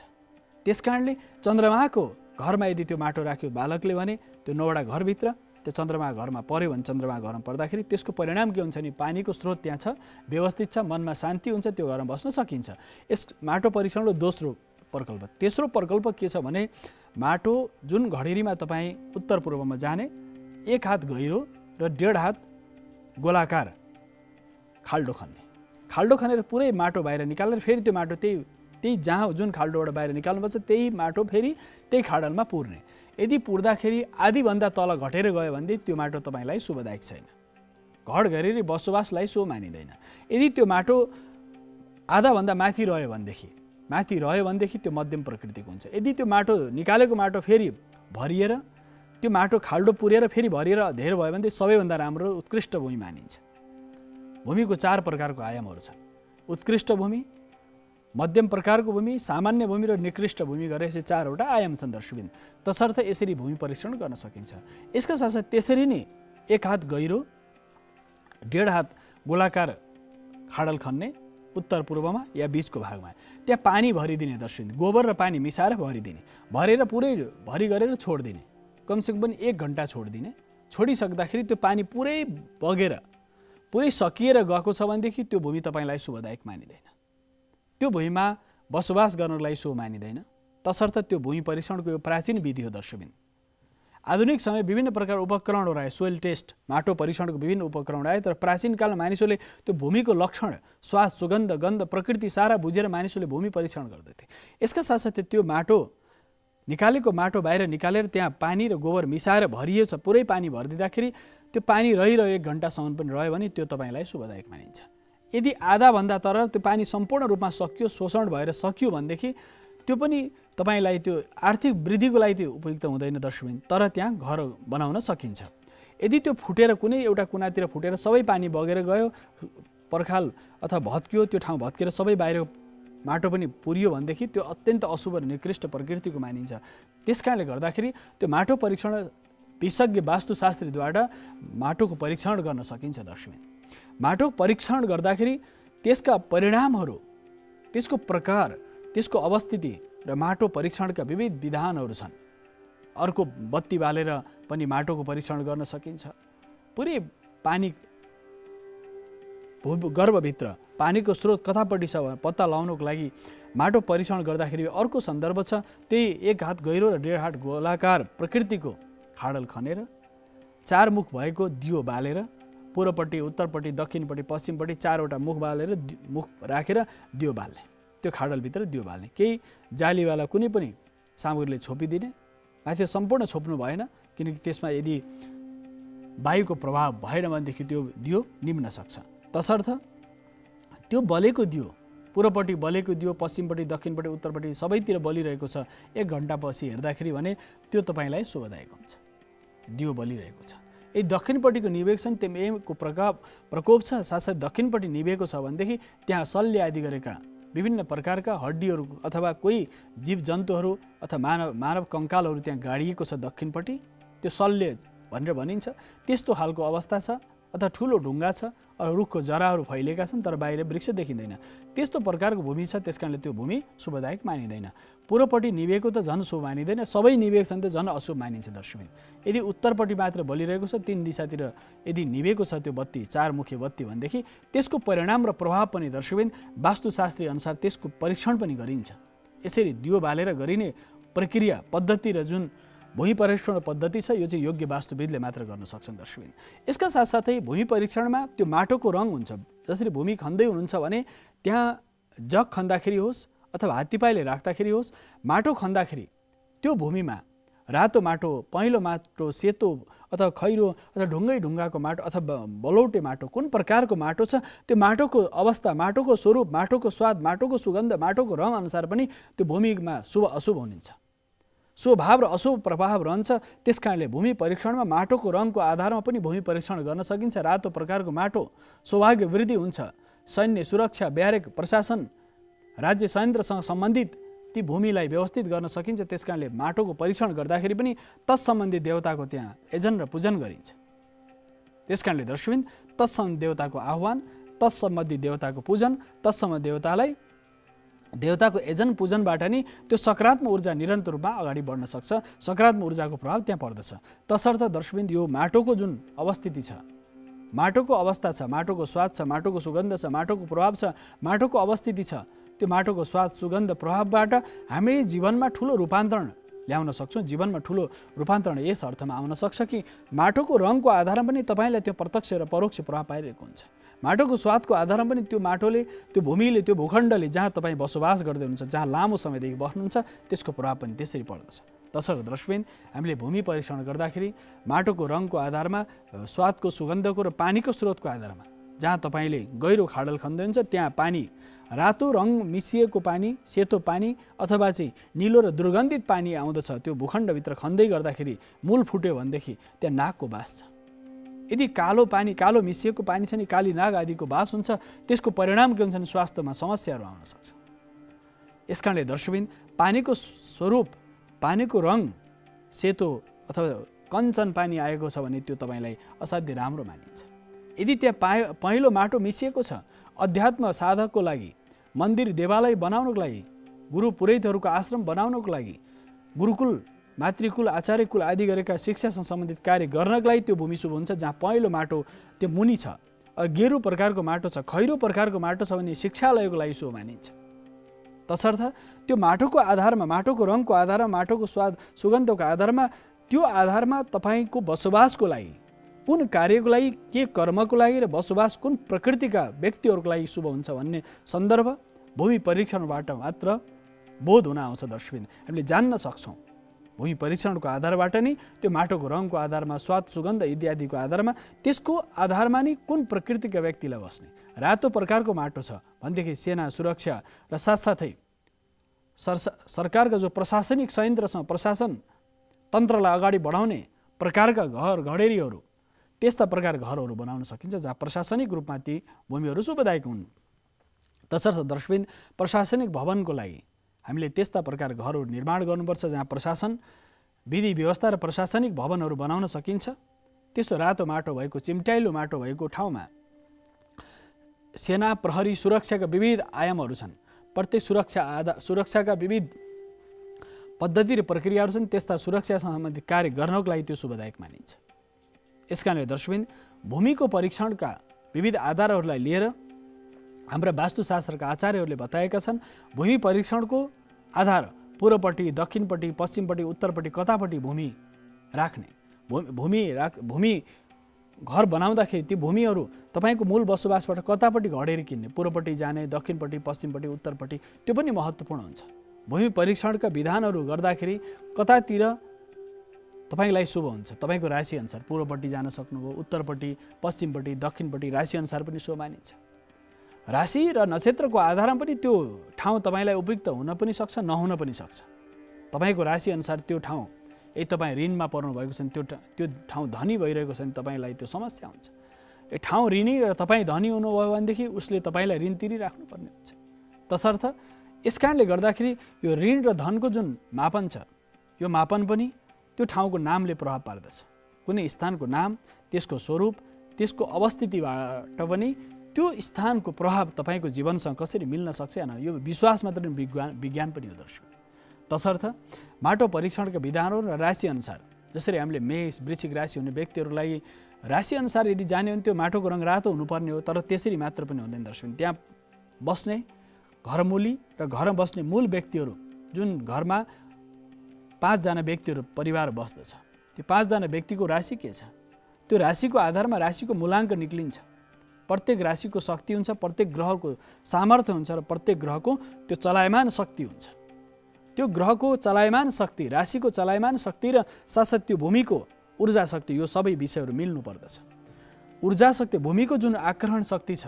त्यसकारणले चन्द्रमाको घरमा यदि त्यो माटो राख्यो बालकले भने त्यो 9वटा घरभित्र त्यो चन्द्रमा घरमा पर्यो भने, चन्द्रमा घरमा पर्दाखेरि त्यसको परिणाम के हुन्छ नि, पानीको स्रोत त्यहाँ छ, व्यवस्थित छ, मनमा शान्ति हुन्छ, त्यो घरमा बस्न सकिन्छ। यस माटो परीक्षणको दोस्रो प्रकल्प। तेस्रो प्रकल्प के छ भने माटो जुन घडेरीमा तपाईँ उत्तर पूर्वमा जाने 1 हात गहिरो र 1.5 हात गोलाकार खाल्डो खनेर पुरै माटो बाहिर निकालेर फेरि त्यो माटो त्यही जहाँ जुन खाल्डोबाट बाहिर निकाल्नुपर्छ त्यही माटो फेरि त्यही खाडलमा पुर्ने। यदि पुर्दाखेरि आधीभन्दा तल घटेर गयो भने त्यो माटो तपाईँलाई शुभदायक छैन। घर घरेरी बसोबासलाई सो मानिँदैन। यदि त्यो माटो आधाभन्दा माथि रह्यो भनेदेखि त्यो मध्यम प्रकृतिको हुन्छ। यदि त्यो माटो निकालेको माटो फेरि भरिएर त्यो माटो खाल्डो पुरेर फेरि भरिएर धेर भयो भने सबैभन्दा राम्रो उत्कृष्ट भूमि मानिन्छ। भूमिको 4 प्रकारको आयामहरू छन्। उत्कृष्ट भूमि, मध्यम प्रकारको भूमि, सामान्य भूमि र निकृष्ट भूमि गरेर यसरी 4 वटा आयाम छन् दर्शकबिन। तसर्थ यसरी भूमि परीक्षण गर्न सकिन्छ। यसका साथसाथै त्यसरी नै 1 हात गहिरो 1.5 हात गोलाकार खाडल खन्ने उत्तर पूर्वमा या बीचको भागमा त्यहाँ पानी भरिदिने दर्शकबिन। गोबर र पानी मिसाएर भरिदिने, भरेर पुरै भरि गरेर छोडिदिने। कमसेकम पनि 1 घण्टा छोडिदिने। छोडिसक्दाखेरि त्यो पानी पुरै बगेर पुरै सकिएर गएको छ भनेदेखि त्यो भूमि तपाईँलाई शुभदायक मानिँदैन। त्यो भूमिमा बसोबास गर्नलाई शुभ मानिँदैन। तसर्थ त्यो भूमि परीक्षणको यो प्राचीन विधि हो दर्शकबिन। आधुनिक समय विभिन्न प्रकार उपकरणहरू आए, सोइल टेस्ट, माटो परीक्षणको विभिन्न उपकरण आए, तर प्राचीन कालमा मानिसहरूले त्यो भूमिको लक्षण, स्वाद, सुगन्ध, गन्ध, प्रकृति सारा बुझेर मानिसहरूले भूमि परीक्षण गर्दथे। यसका साथसाथै त्यो माटो निकालेको माटो बाहिर निकालेर त्यहाँ पानी र गोबर मिसाएर भरिएको छ, पुरै पानी भरिदिँदाखेरि त्यो पानी रहिरह्यो 1 घण्टासम्म पनि रह्यो भने त्यो तपाईँलाई शुभदायक मानिन्छ। यदि आधाभन्दा तर त्यो पानी सम्पूर्ण रूपमा सकियो, शोषण भएर सकियो भनेदेखि त्यो पनि तपाईलाई त्यो आर्थिक वृद्धिको लागि त्यो उपयुक्त हुँदैन दर्शकबिन। तर त्यहाँ घर बनाउन सकिन्छ। यदि त्यो फुटेर कुनै एउटा कुनातिर फुटेर सबै पानी बगेर गयो, पर्खाल अथवा भत्कियो, त्यो ठाउँ भत्केर सबै बाहिर माटो पनि पुरियो भनेदेखि त्यो अत्यन्त अशुभ र निकृष्ट प्रकृतिको मानिन्छ। त्यसकारणले गर्दाखेरि त्यो माटो परीक्षण विशेषज्ञ वास्तुशास्त्रीद्वारा माटोको परीक्षण गर्न सकिन्छ दर्शकबिन। माटो परीक्षण गर्दाखेरि त्यसका परिणामहरू, त्यसको प्रकार, त्यसको अवस्थिति र माटो परीक्षणका विविध विधानहरू छन्। अर्को बत्ती बालेर पनि माटोको परीक्षण गर्न सकिन्छ। पुरै पानी गर्भभित्र पानीको स्रोत कतापट्टि छ पत्ता लगाउनको लागि माटो परीक्षण गर्दाखेरि अर्को सन्दर्भ छ। त्यही 1 हात गहिरो र 1.5 हात गोलाकार प्रकृतिको खाडल खनेर 4 मुख भएको दियो बालेर पूर्वपट्टि, उत्तरपट्टि, दक्षिणपट्टि, पश्चिमपट्टि 4 वटा मुख बालेर मुख राखेर दियो बाल्ने। त्यो खाडलभित्र दियो बाल्ने। केही जालीवाला कुनै पनि सामग्रीले छोपिदिने। माथि सम्पूर्ण छोप्नु भएन, किनकि त्यसमा यदि वायुको प्रभाव भएन भनेदेखि त्यो दियो निम्न सक्छ। तसर्थ त्यो बलेको दियो, पूर्वपट्टि बलेको दियो, पश्चिमपट्टि, दक्षिणपट्टि, उत्तरपट्टि सबैतिर बलिरहेको छ 1 घण्टापछि हेर्दाखेरि भने त्यो तपाईँलाई शुभदायक हुन्छ। दियो बलिरहेको छ। यदि दक्षिणपट्टिको निवेक छ त्यो मेको प्रकोप छ, साथसाथै दक्षिणपट्टि निवेको छ भनेदेखि त्यहाँ शल्य आदि गरेका विभिन्न प्रकारका हड्डीहरू अथवा कोही जीव जन्तुहरू अथवा मानव कङ्कालहरू त्यहाँ गाडिएको छ दक्षिणपट्टि, त्यो शल्य भनेर भनिन्छ। त्यस्तो खालको अवस्था छ। अथवा ठुलो ढुङ्गा छ, रुखको जराहरू फैलिएका छन् तर बाहिर वृक्ष देखिँदैन, त्यस्तो प्रकारको भूमि छ। त्यसकारणले त्यो भूमि शुभदायक मानिँदैन। पूर्वपट्टि निवेको त झन् शुभ मानिँदैन, सबै निवेक छन् त झन् अशुभ मानिन्छ दर्शकबिन। यदि उत्तरपट्टि मात्र बलिरहेको छ, 3 दिशातिर यदि निवेको छ त्यो बत्ती, 4 मुखे बत्ती भनेदेखि त्यसको परिणाम र प्रभाव पनि दर्शकबिन वास्तुशास्त्री अनुसार त्यसको परीक्षण पनि गरिन्छ। यसरी दियो बालेर गरिने प्रक्रिया पद्धति र जुन भूमि परीक्षण पद्धति छ यो चाहिँ योग्य वास्तुविदले मात्र गर्न सक्छन् दर्शकबिन। यसका साथसाथै भूमि परीक्षणमा त्यो माटोको रङ हुन्छ। जसरी भूमि खन्दै हुनुहुन्छ भने त्यहाँ जग खन्दाखेरि होस् अथवा हात्तीपाइले राख्दाखेरि होस्, माटो खन्दाखेरि त्यो भूमिमा रातो माटो, पहेँलो माटो, सेतो अथवा खैरो अथवा ढुङ्गाको माटो अथवा बलौटे माटो, कुन प्रकारको माटो छ त्यो माटोको अवस्था, माटोको स्वरूप, माटोको स्वाद, माटोको सुगन्ध, माटोको रङ अनुसार पनि त्यो भूमिमा शुभ अशुभ हुनुहुन्छ। शुभ भाव र अशुभ प्रभाव रहन्छ। त्यसकारणले भूमि परीक्षणमा माटोको रङको आधारमा पनि भूमि परीक्षण गर्न सकिन्छ। रातो प्रकारको माटो सौभाग्य वृद्धि हुन्छ। सैन्य, सुरक्षा, ब्यारेक, प्रशासन, राज्य संयन्त्रसँग सम्बन्धित ती भूमिलाई व्यवस्थित गर्न सकिन्छ। त्यसकारणले माटोको परीक्षण गर्दाखेरि पनि तत्सम्बन्धी देवताको त्यहाँ यजन र पूजन गरिन्छ। त्यसकारणले दर्शकबिन तत्सम्बन्धी देवताको आह्वान, तत्सम्बन्धी देवताको पूजन, तत्सम्बन्धी देवताको यजन पूजनबाट नि त्यो सकारात्मक ऊर्जा निरन्तर रूपमा अगाडि बढ्न सक्छ। सकारात्मक ऊर्जाको प्रभाव त्यहाँ पर्दछ। तसर्थ दर्शकबिन यो माटोको जुन अवस्थिति छ, माटोको अवस्था छ, माटोको स्वाद छ, माटोको सुगन्ध छ, माटोको प्रभाव छ, माटोको अवस्थिति छ, त्यो माटोको स्वाद, सुगन्ध, प्रभावबाट हामीले जीवनमा ठुलो रूपान्तरण ल्याउन सक्छौँ। जीवनमा ठुलो रूपान्तरण यस अर्थमा आउन सक्छ कि माटोको रङको आधारमा पनि तपाईँलाई त्यो प्रत्यक्ष र परोक्ष प्रभाव पाइरहेको हुन्छ। माटोको स्वादको आधारमा पनि त्यो माटोले, त्यो भूमिले, त्यो भूखण्डले जहाँ तपाईँ बसोबास गर्दै हुनुहुन्छ, जहाँ लामो समयदेखि बस्नुहुन्छ, त्यसको प्रभाव पनि त्यसरी पर्दछ। तसर्थ दर्शकबिन, हामीले भूमि परीक्षण गर्दाखेरि माटोको रङको आधारमा, स्वादको, सुगन्धको र पानीको स्रोतको आधारमा, जहाँ तपाईँले गहिरो खाडल खन्दै हुन्छ त्यहाँ पानी रातो रङ मिसिएको पानी, सेतो पानी अथवा चाहिँ निलो र दुर्गन्धित पानी आउँदछ, त्यो भूखण्डभित्र खन्दै गर्दाखेरि मूल फुट्यो भनेदेखि त्यहाँ नागको बास छ। यदि कालो पानी, कालो मिसिएको पानी छ नि, काली नाग आदिको बास हुन्छ, त्यसको परिणाम के हुन्छ भने स्वास्थ्यमा समस्याहरू आउन सक्छ। यसकारणले दर्शकबिन, पानीको स्वरूप, पानीको रङ सेतो अथवा कञ्चन पानी आएको छ भने त्यो तपाईँलाई असाध्यै राम्रो मानिन्छ। यदि त्यहाँ पहेँलो माटो मिसिएको छ, अध्यात्म साधकको लागि, मन्दिर देवालय बनाउनको लागि, गुरु पुरोहितहरूको आश्रम बनाउनको लागि, गुरुकुल, मातृकुल, आचार्यकुल आदि गरेका शिक्षासँग सम्बन्धित कार्य गर्नको लागि त्यो भूमि शुभ हुन्छ। जहाँ पहेँलो माटो त्यो मुनि छ, गेरु प्रकारको माटो छ, खैरो प्रकारको माटो छ भने शिक्षालयको लागि शुभ मानिन्छ। तसर्थ त्यो माटोको आधारमा, माटोको रङको आधारमा, माटोको स्वाद सुगन्धको आधारमा, त्यो आधारमा तपाईँको बसोबासको लागि, कुन कार्यको लागि, के कर्मको लागि र बसोबास कुन प्रकृतिका व्यक्तिहरूको लागि शुभ हुन्छ भन्ने सन्दर्भ भूमि परीक्षणबाट मात्र बोध हुन आउँछ। दर्शकबिन, हामीले जान्न सक्छौँ भूमि परीक्षणको आधारबाट नै, त्यो माटोको रङको आधारमा, स्वाद सुगन्ध इत्यादिको आधारमा, त्यसको आधारमा नै कुन प्रकृतिका व्यक्तिलाई बस्ने। रातो प्रकारको माटो छ भनेदेखि सेना, सुरक्षा र साथसाथै सरकारका जो प्रशासनिक संयन्त्रसँग, प्रशासन तन्त्रलाई अगाडि बढाउने प्रकारका घर घडेरीहरू, त्यस्ता प्रकार घरहरू बनाउन सकिन्छ जहाँ प्रशासनिक रूपमा ती भूमिहरू शुभदायक हुन्। तसर्थ दर्शकबिन, प्रशासनिक भवनको लागि हामीले त्यस्ता प्रकार घरहरू निर्माण गर्नुपर्छ जहाँ प्रशासन, विधि व्यवस्था र प्रशासनिक भवनहरू बनाउन सकिन्छ। त्यस्तो रातो माटो भएको, चिम्ट्याइलो माटो भएको ठाउँमा सेना, प्रहरी, सुरक्षाका विविध आयामहरू छन्। प्रत्येक सुरक्षाका विविध पद्धति र प्रक्रियाहरू छन्। त्यस्ता सुरक्षासँग सम्बन्धित कार्य गर्नको लागि त्यो शुभदायक मानिन्छ। यसकारणले दर्शकबिन, भूमिको परीक्षणका विविध आधारहरूलाई लिएर हाम्रा वास्तुशास्त्रका आचार्यहरूले बताएका छन्। भूमि परीक्षणको आधार पूर्वपट्टि, दक्षिणपट्टि, पश्चिमपट्टि, उत्तरपट्टि कतापट्टि भूमि राख्ने, भूमि घर बनाउँदाखेरि ती भूमिहरू तपाईँको मूल बसोबासबाट कतापट्टि घडेरी किन्ने, पूर्वपट्टि जाने, दक्षिणपट्टि, पश्चिमपट्टि, उत्तरपट्टि, त्यो पनि महत्त्वपूर्ण हुन्छ। भूमि परीक्षणका विधानहरू गर्दाखेरि कतातिर तपाईँलाई शुभ हुन्छ, तपाईँको राशिअनुसार पूर्वपट्टि जान सक्नुभयो, उत्तरपट्टि, पश्चिमपट्टि, दक्षिणपट्टि राशिअनुसार पनि शुभ मानिन्छ। राशि र नक्षत्रको आधारमा पनि त्यो ठाउँ तपाईँलाई उपयुक्त हुन पनि सक्छ, नहुन पनि सक्छ। तपाईँको राशिअनुसार त्यो ठाउँ, यदि तपाईँ ऋणमा पर्नु भएको छ भने त्यो ठाउँ धनी भइरहेको छ भने तपाईँलाई त्यो समस्या हुन्छ। यो ठाउँ ऋणी र तपाईँ धनी हुनुभयो भनेदेखि उसले तपाईँलाई ऋण तिरिराख्नुपर्ने हुन्छ। तसर्थ यस कारणले गर्दाखेरि यो ऋण र धनको जुन मापन छ, यो मापन पनि त्यो ठाउँको नामले प्रभाव पार्दछ। कुनै स्थानको नाम, त्यसको स्वरूप, त्यसको अवस्थितिबाट पनि त्यो स्थानको प्रभाव तपाईँको जीवनसँग कसरी मिल्न सक्छ होइन, यो विश्वास मात्र विज्ञान पनि हो दर्शक। तसर्थ माटो परीक्षणका विधानहरू र राशिअनुसार, जसरी हामीले मेष, वृश्चिक राशि हुने व्यक्तिहरूलाई राशिअनुसार यदि जाने हो भने त्यो माटोको रङ रातो हुनुपर्ने हो। तर त्यसरी मात्र पनि हुँदैन दर्शक। त्यहाँ बस्ने घरमूली र घरमा बस्ने मूल व्यक्तिहरू, जुन घरमा 5 जना व्यक्तिहरू परिवार बस्दछ, त्यो 5 जना व्यक्तिको राशि के छ, त्यो राशिको आधारमा राशिको मूलाङ्क निक्लिन्छ। प्रत्येक राशिको शक्ति हुन्छ, प्रत्येक ग्रहको सामर्थ्य हुन्छ र प्रत्येक ग्रहको त्यो चलायमान शक्ति हुन्छ। त्यो ग्रहको चलायमान शक्ति, राशिको चलायमान शक्ति र साथसाथ त्यो भूमिको ऊर्जा शक्ति, यो सबै विषयहरू मिल्नु पर्दछ। ऊर्जा शक्ति, भूमिको जुन आकर्षण शक्ति छ,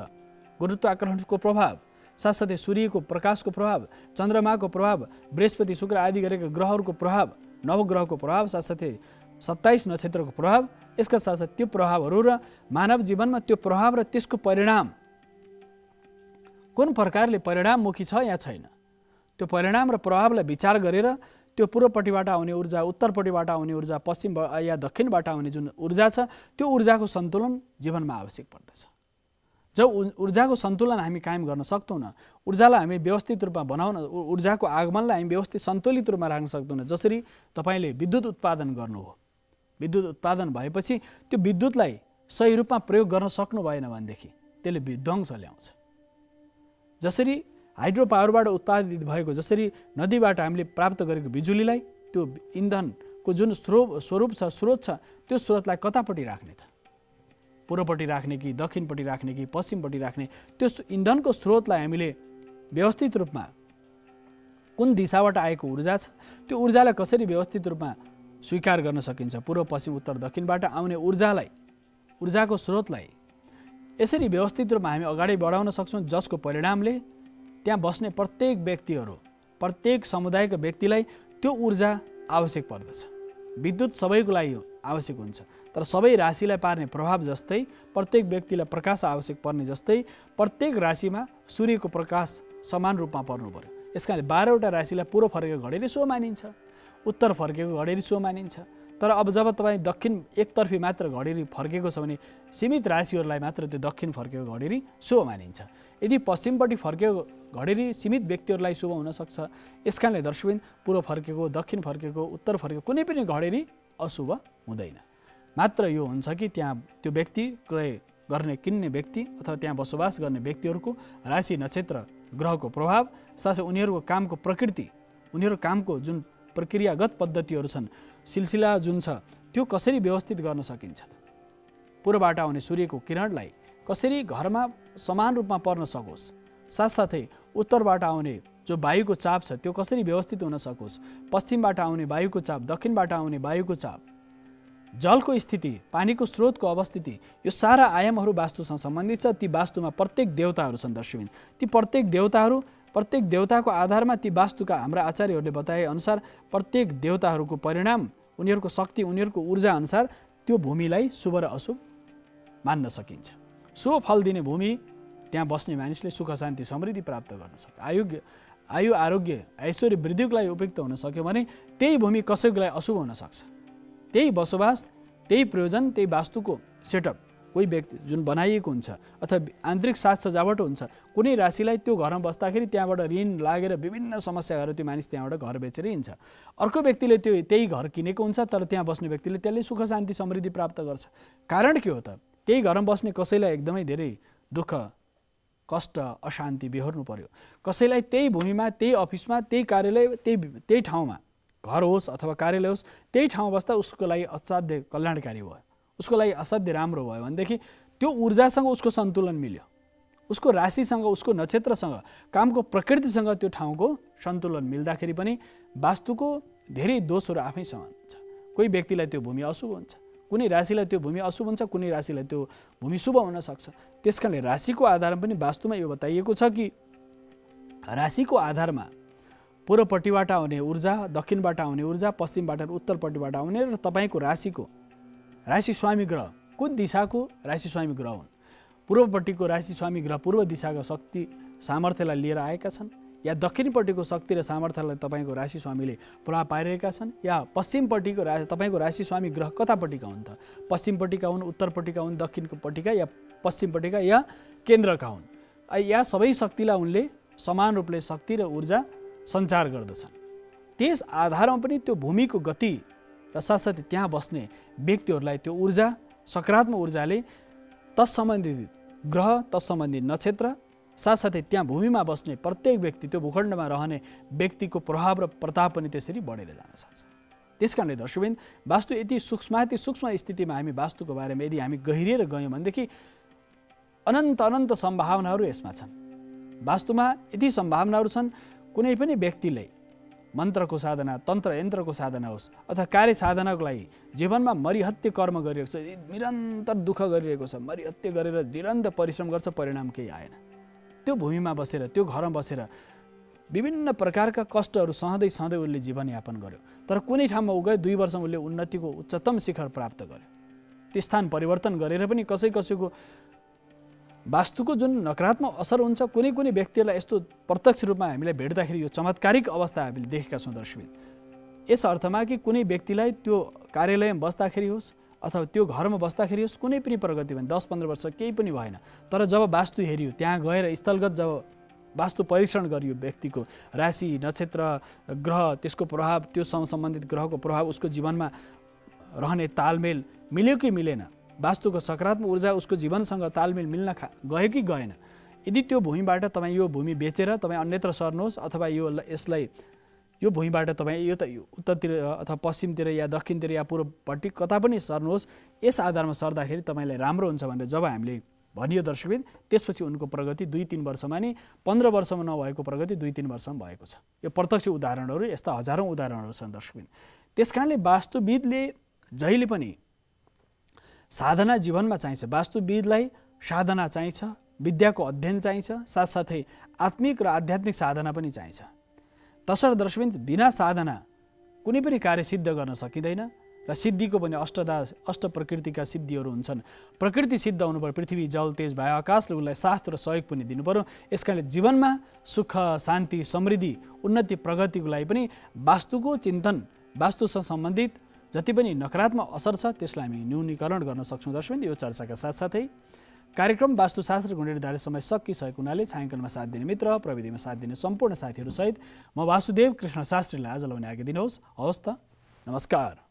गुरुत्वाकर्षणको प्रभाव, साथसाथै सूर्यको प्रकाशको प्रभाव, चन्द्रमाको प्रभाव, बृहस्पति, शुक्र आदि गरेका ग्रहहरूको प्रभाव, नवग्रहको प्रभाव, साथसाथै 27 नक्षत्रको प्रभाव, यसका साथसाथ त्यो प्रभावहरू र मानव जीवनमा त्यो प्रभाव र त्यसको परिणाम कुन प्रकारले परिणाममुखी छ या छैन, त्यो परिणाम र प्रभावलाई विचार गरेर त्यो पूर्वपट्टिबाट आउने ऊर्जा, उत्तरपट्टिबाट आउने ऊर्जा, पश्चिम या दक्षिणबाट आउने जुन ऊर्जा छ, त्यो ऊर्जाको सन्तुलन जीवनमा आवश्यक पर्दछ। जब ऊर्जाको सन्तुलन हामी कायम गर्न सक्दैनौँ, ऊर्जालाई हामी व्यवस्थित रूपमा बनाउन, ऊर्जाको आगमनलाई हामी व्यवस्थित सन्तुलित रूपमा राख्न सक्दैनौँ। जसरी तपाईँले विद्युत उत्पादन गर्नुभयो, विद्युत उत्पादन भएपछि त्यो विद्युतलाई सही रूपमा प्रयोग गर्न सक्नु भएन भनेदेखि त्यसले विध्वंस ल्याउँछ। जसरी हाइड्रो पावरबाट उत्पादित भएको, जसरी नदीबाट हामीले प्राप्त गरेको बिजुलीलाई त्यो इन्धनको जुन स्वरूप छ, स्रोत छ, त्यो स्रोतलाई कतापट्टि राख्ने त? पूर्वपट्टि राख्ने कि दक्षिणपट्टि राख्ने कि पश्चिमपट्टि राख्ने? त्यो इन्धनको स्रोतलाई हामीले व्यवस्थित रूपमा कुन दिशाबाट आएको ऊर्जा छ, त्यो ऊर्जालाई कसरी व्यवस्थित रूपमा स्वीकार गर्न सकिन्छ? पूर्व, पश्चिम, उत्तर, दक्षिणबाट आउने ऊर्जाको स्रोतलाई यसरी व्यवस्थित रूपमा हामी अगाडि बढाउन सक्छौँ, जसको परिणामले त्यहाँ बस्ने प्रत्येक व्यक्तिहरू, प्रत्येक समुदायका व्यक्तिलाई त्यो ऊर्जा आवश्यक पर्दछ। विद्युत सबैको लागि आवश्यक हुन्छ, तर सबै राशिलाई पार्ने प्रभाव जस्तै प्रत्येक व्यक्तिलाई प्रकाश आवश्यक पर्ने जस्तै प्रत्येक राशिमा सूर्यको प्रकाश समान रूपमा पर्नु पर्यो। यसकारणले 12वटा राशिलाई पूर्व फर्केको घडेरी शुभ मानिन्छ, उत्तर फर्केको घडेरी शुभ मानिन्छ। तर अब जब तपाईँ दक्षिण एकतर्फी मात्र घडेरी फर्केको छ भने सीमित राशिहरूलाई मात्र त्यो दक्षिण फर्केको घडेरी शुभ मानिन्छ। यदि पश्चिमपट्टि फर्केको घडेरी सीमित व्यक्तिहरूलाई शुभ हुनसक्छ। यसकारणले दर्शकबिन पूर्व फर्केको, दक्षिण फर्केको, उत्तर फर्केको कुनै पनि घडेरी अशुभ हुँदैन। मात्र यो हुन्छ कि त्यहाँ त्यो व्यक्ति, क्रय गर्ने किन्ने व्यक्ति अथवा त्यहाँ बसोबास गर्ने व्यक्तिहरूको राशि, नक्षत्र, ग्रहको प्रभाव, साथै उनीहरूको कामको प्रकृति, उनीहरू कामको जुन प्रक्रियागत पद्धतिहरू छन्, सिलसिला जुन छ, त्यो कसरी व्यवस्थित गर्न सकिन्छ? पूर्वबाट आउने सूर्यको किरणलाई कसरी घरमा समान रूपमा पर्न सकोस्, साथसाथै उत्तरबाट आउने जो वायुको चाप छ त्यो कसरी व्यवस्थित हुन सकोस्, पश्चिमबाट आउने वायुको चाप, दक्षिणबाट आउने वायुको चाप, जलको स्थिति, पानीको स्रोतको अवस्थिति, यो सारा आयामहरू वास्तुसँग सम्बन्धित छ। ती वास्तुमा प्रत्येक देवताहरू छन् दर्शकबिन। ती प्रत्येक देवताको आधारमा ती वास्तुका हाम्रा आचार्यहरूले बताए अनुसार प्रत्येक देवताहरूको परिणाम, उनीहरूको शक्ति, उनीहरूको ऊर्जा अनुसार त्यो भूमिलाई शुभ र अशुभ मान्न सकिन्छ। शुभ फल दिने भूमि, त्यहाँ बस्ने मानिसले सुख, शान्ति, समृद्धि प्राप्त गर्न सक्छ। आयु, आरोग्य, ऐश्वर्य, वृद्धिको लागि उपयुक्त हुन सक्यो भने त्यही भूमि कसैको लागि अशुभ हुन सक्छ। त्यही बसोबास, त्यही प्रयोजन, त्यही वास्तुको सेटअप कोही व्यक्ति जुन बनाइएको हुन्छ अथवा आन्तरिक साज सजावट हुन्छ, कुनै राशिलाई त्यो घरमा बस्दाखेरि त्यहाँबाट ऋण लागेर विभिन्न समस्याहरू त्यो मानिस त्यहाँबाट घर बेचेर हिँड्छ। अर्को व्यक्तिले त्यही घर किनेको हुन्छ, तर त्यहाँ बस्ने व्यक्तिले त्यसले सुख, शान्ति, समृद्धि प्राप्त गर्छ। कारण के हो त? त्यही घरमा बस्ने कसैलाई एकदमै धेरै दुःख, कष्ट, अशान्ति बेहोर्नु पर्यो। कसैलाई त्यही भूमिमा, त्यही अफिसमा, त्यही कार्यालय, त्यही ठाउँमा, घर होस् अथवा कार्यालय होस्, त्यही ठाउँमा बस्दा उसको लागि असाध्य कल्याणकारी भयो, उसको लागि असाध्य राम्रो भयो भनेदेखि त्यो ऊर्जासँग उसको सन्तुलन मिल्यो, उसको राशिसँग, उसको नक्षत्रसँग, कामको प्रकृतिसँग त्यो ठाउँको सन्तुलन मिल्दाखेरि पनि वास्तुको धेरै दोषहरू आफै समान्छ। कोही व्यक्तिलाई त्यो भूमि अशुभ हुन्छ, कुनै राशिलाई त्यो भूमि अशुभ हुन्छ, कुनै राशिलाई त्यो भूमि शुभ हुन सक्छ। त्यसकारणले राशिको आधारमा पनि वास्तुमा यो बताइएको छ कि राशिको आधारमा पूर्वपट्टिबाट आउने ऊर्जा, दक्षिणबाट आउने ऊर्जा, पश्चिमबाट उत्तरपट्टिबाट आउने र तपाईँको राशि स्वामी ग्रह कुन दिशाको राशि स्वामी ग्रह हुन्। पूर्वपट्टिको राशि स्वामी ग्रह पूर्व दिशाका शक्ति सामर्थ्यलाई लिएर आएका छन्, या दक्षिणपट्टिको शक्ति र सामर्थ्यलाई तपाईँको राशि स्वामीले प्रभाव पाइरहेका छन्, या पश्चिमपट्टिको तपाईँको राशि स्वामी ग्रह कतापट्टिका हुन् त? पश्चिमपट्टिका हुन्, उत्तरपट्टिका हुन्, दक्षिणपट्टिका या पश्चिमपट्टिका या केन्द्रका हुन्, या सबै शक्तिलाई उनले समान रूपले शक्ति र ऊर्जा सञ्चार गर्दछन्। त्यस आधारमा पनि त्यो भूमिको गति र साथसाथै त्यहाँ बस्ने व्यक्तिहरूलाई त्यो ऊर्जा, सकारात्मक ऊर्जाले तत्सम्बन्धित ग्रह, तत्सम्बन्धित नक्षत्र, साथसाथै त्यहाँ भूमिमा बस्ने प्रत्येक व्यक्ति, त्यो भूखण्डमा रहने व्यक्तिको प्रभाव र प्रताप पनि त्यसरी बढेर जान सक्छ। त्यसकारणले दर्शकबिन वास्तु यति सूक्ष्म स्थितिमा हामी वास्तुको बारेमा यदि हामी गहिरिएर गयौँ भनेदेखि अनन्त सम्भावनाहरू यसमा छन्। वास्तुमा यति सम्भावनाहरू छन्, कुनै पनि व्यक्तिले मन्त्रको साधना, तन्त्र यन्त्रको साधना होस् अथवा कार्य साधनाको लागि जीवनमा मरिहत्ते कर्म गरिरहेको छ, निरन्तर दुःख गरिरहेको छ, मरिहत्ते गरेर निरन्तर परिश्रम गर्छ, परिणाम केही आएन। त्यो भूमिमा बसेर, त्यो घरमा बसेर विभिन्न प्रकारका कष्टहरू सहँदै उसले जीवनयापन गर्यो, तर कुनै ठाउँमा गयो 2 वर्षमा उसले उन्नतिको उच्चतम शिखर प्राप्त गर्यो। त्यो स्थान परिवर्तन गरेर पनि कसैको वास्तुको जुन नकारात्मक असर हुन्छ, कुनै व्यक्तिलाई यस्तो प्रत्यक्ष रूपमा हामीलाई भेट्दाखेरि यो चमत्कारिक अवस्था हामीले देखेका छौँ दर्शकबिन। यस अर्थमा कि कुनै व्यक्तिलाई त्यो कार्यालयमा बस्दाखेरि होस् अथवा त्यो घरमा बस्दाखेरि होस्, कुनै पनि प्रगति भएन, 10-15 वर्ष केही पनि भएन, तर जब वास्तु हेरियो, त्यहाँ गएर स्थलगत जब वास्तु परीक्षण गरियो, व्यक्तिको राशि, नक्षत्र, ग्रह, त्यसको प्रभाव, त्यो सम्बन्धित ग्रहको प्रभाव उसको जीवनमा रहने तालमेल मिल्यो कि मिलेन, वास्तुको सकारात्मक ऊर्जा उसको जीवनसँग तालमेल मिल्न गयो कि गएन। यदि त्यो भूमिबाट तपाईँ यो भूमि बेचेर तपाईँ अन्यत्र सर्नुहोस् अथवा यो भुइँबाट तपाईँ यो त उत्तरतिर अथवा पश्चिमतिर या दक्षिणतिर या पूर्वपट्टि कता पनि सर्नुहोस्, यस आधारमा सर्दाखेरि तपाईँलाई राम्रो हुन्छ भनेर जब हामीले भनियो दर्शकबिन, त्यसपछि उनको प्रगति 2-3 वर्षमा नि 15 वर्षमा नभएको प्रगति 2-3 वर्षमा भएको छ। यो प्रत्यक्ष उदाहरणहरू, यस्ता हजारौँ उदाहरणहरू छन् दर्शकबिन। त्यसकारणले वास्तुविदले जहिले पनि साधना जीवनमा चाहिन्छ। वास्तुविदलाई साधना चाहिन्छ, विद्याको अध्ययन चाहिन्छ, साथसाथै आत्मिक र आध्यात्मिक साधना पनि चाहिन्छ। तसर्थ दर्शकबिन बिना साधना कुनै पनि कार्य सिद्ध गर्न सकिँदैन र सिद्धिको पनि अष्ट प्रकृतिका सिद्धिहरू हुन्छन्। प्रकृति सिद्ध हुनु पर्यो, पृथ्वी जल तेज वायु आकाशले उसलाई साथ र सहयोग पनि दिनु पर्यो। यसकारणले जीवनमा सुख शान्ति समृद्धि उन्नति प्रगतिको लागि पनि वास्तुको चिन्तन, वास्तुसँग सम्बन्धित जति पनि नकारात्मक असर छ त्यसलाई हामी न्यूनीकरण गर्न सक्छौँ। दर्शकबिन यो चर्चाका साथसाथै कार्यक्रम वास्तुशास्त्रको निर्धारित समय सकिसकेको हुनाले छायाङ्कनमा साथ दिने मित्र, प्रविधिमा साथ दिने सम्पूर्ण साथीहरूसहित म वासुदेव कृष्ण शास्त्रीलाई आजलाई भने आज्ञा दिनुहोस्। हवस् त, नमस्कार।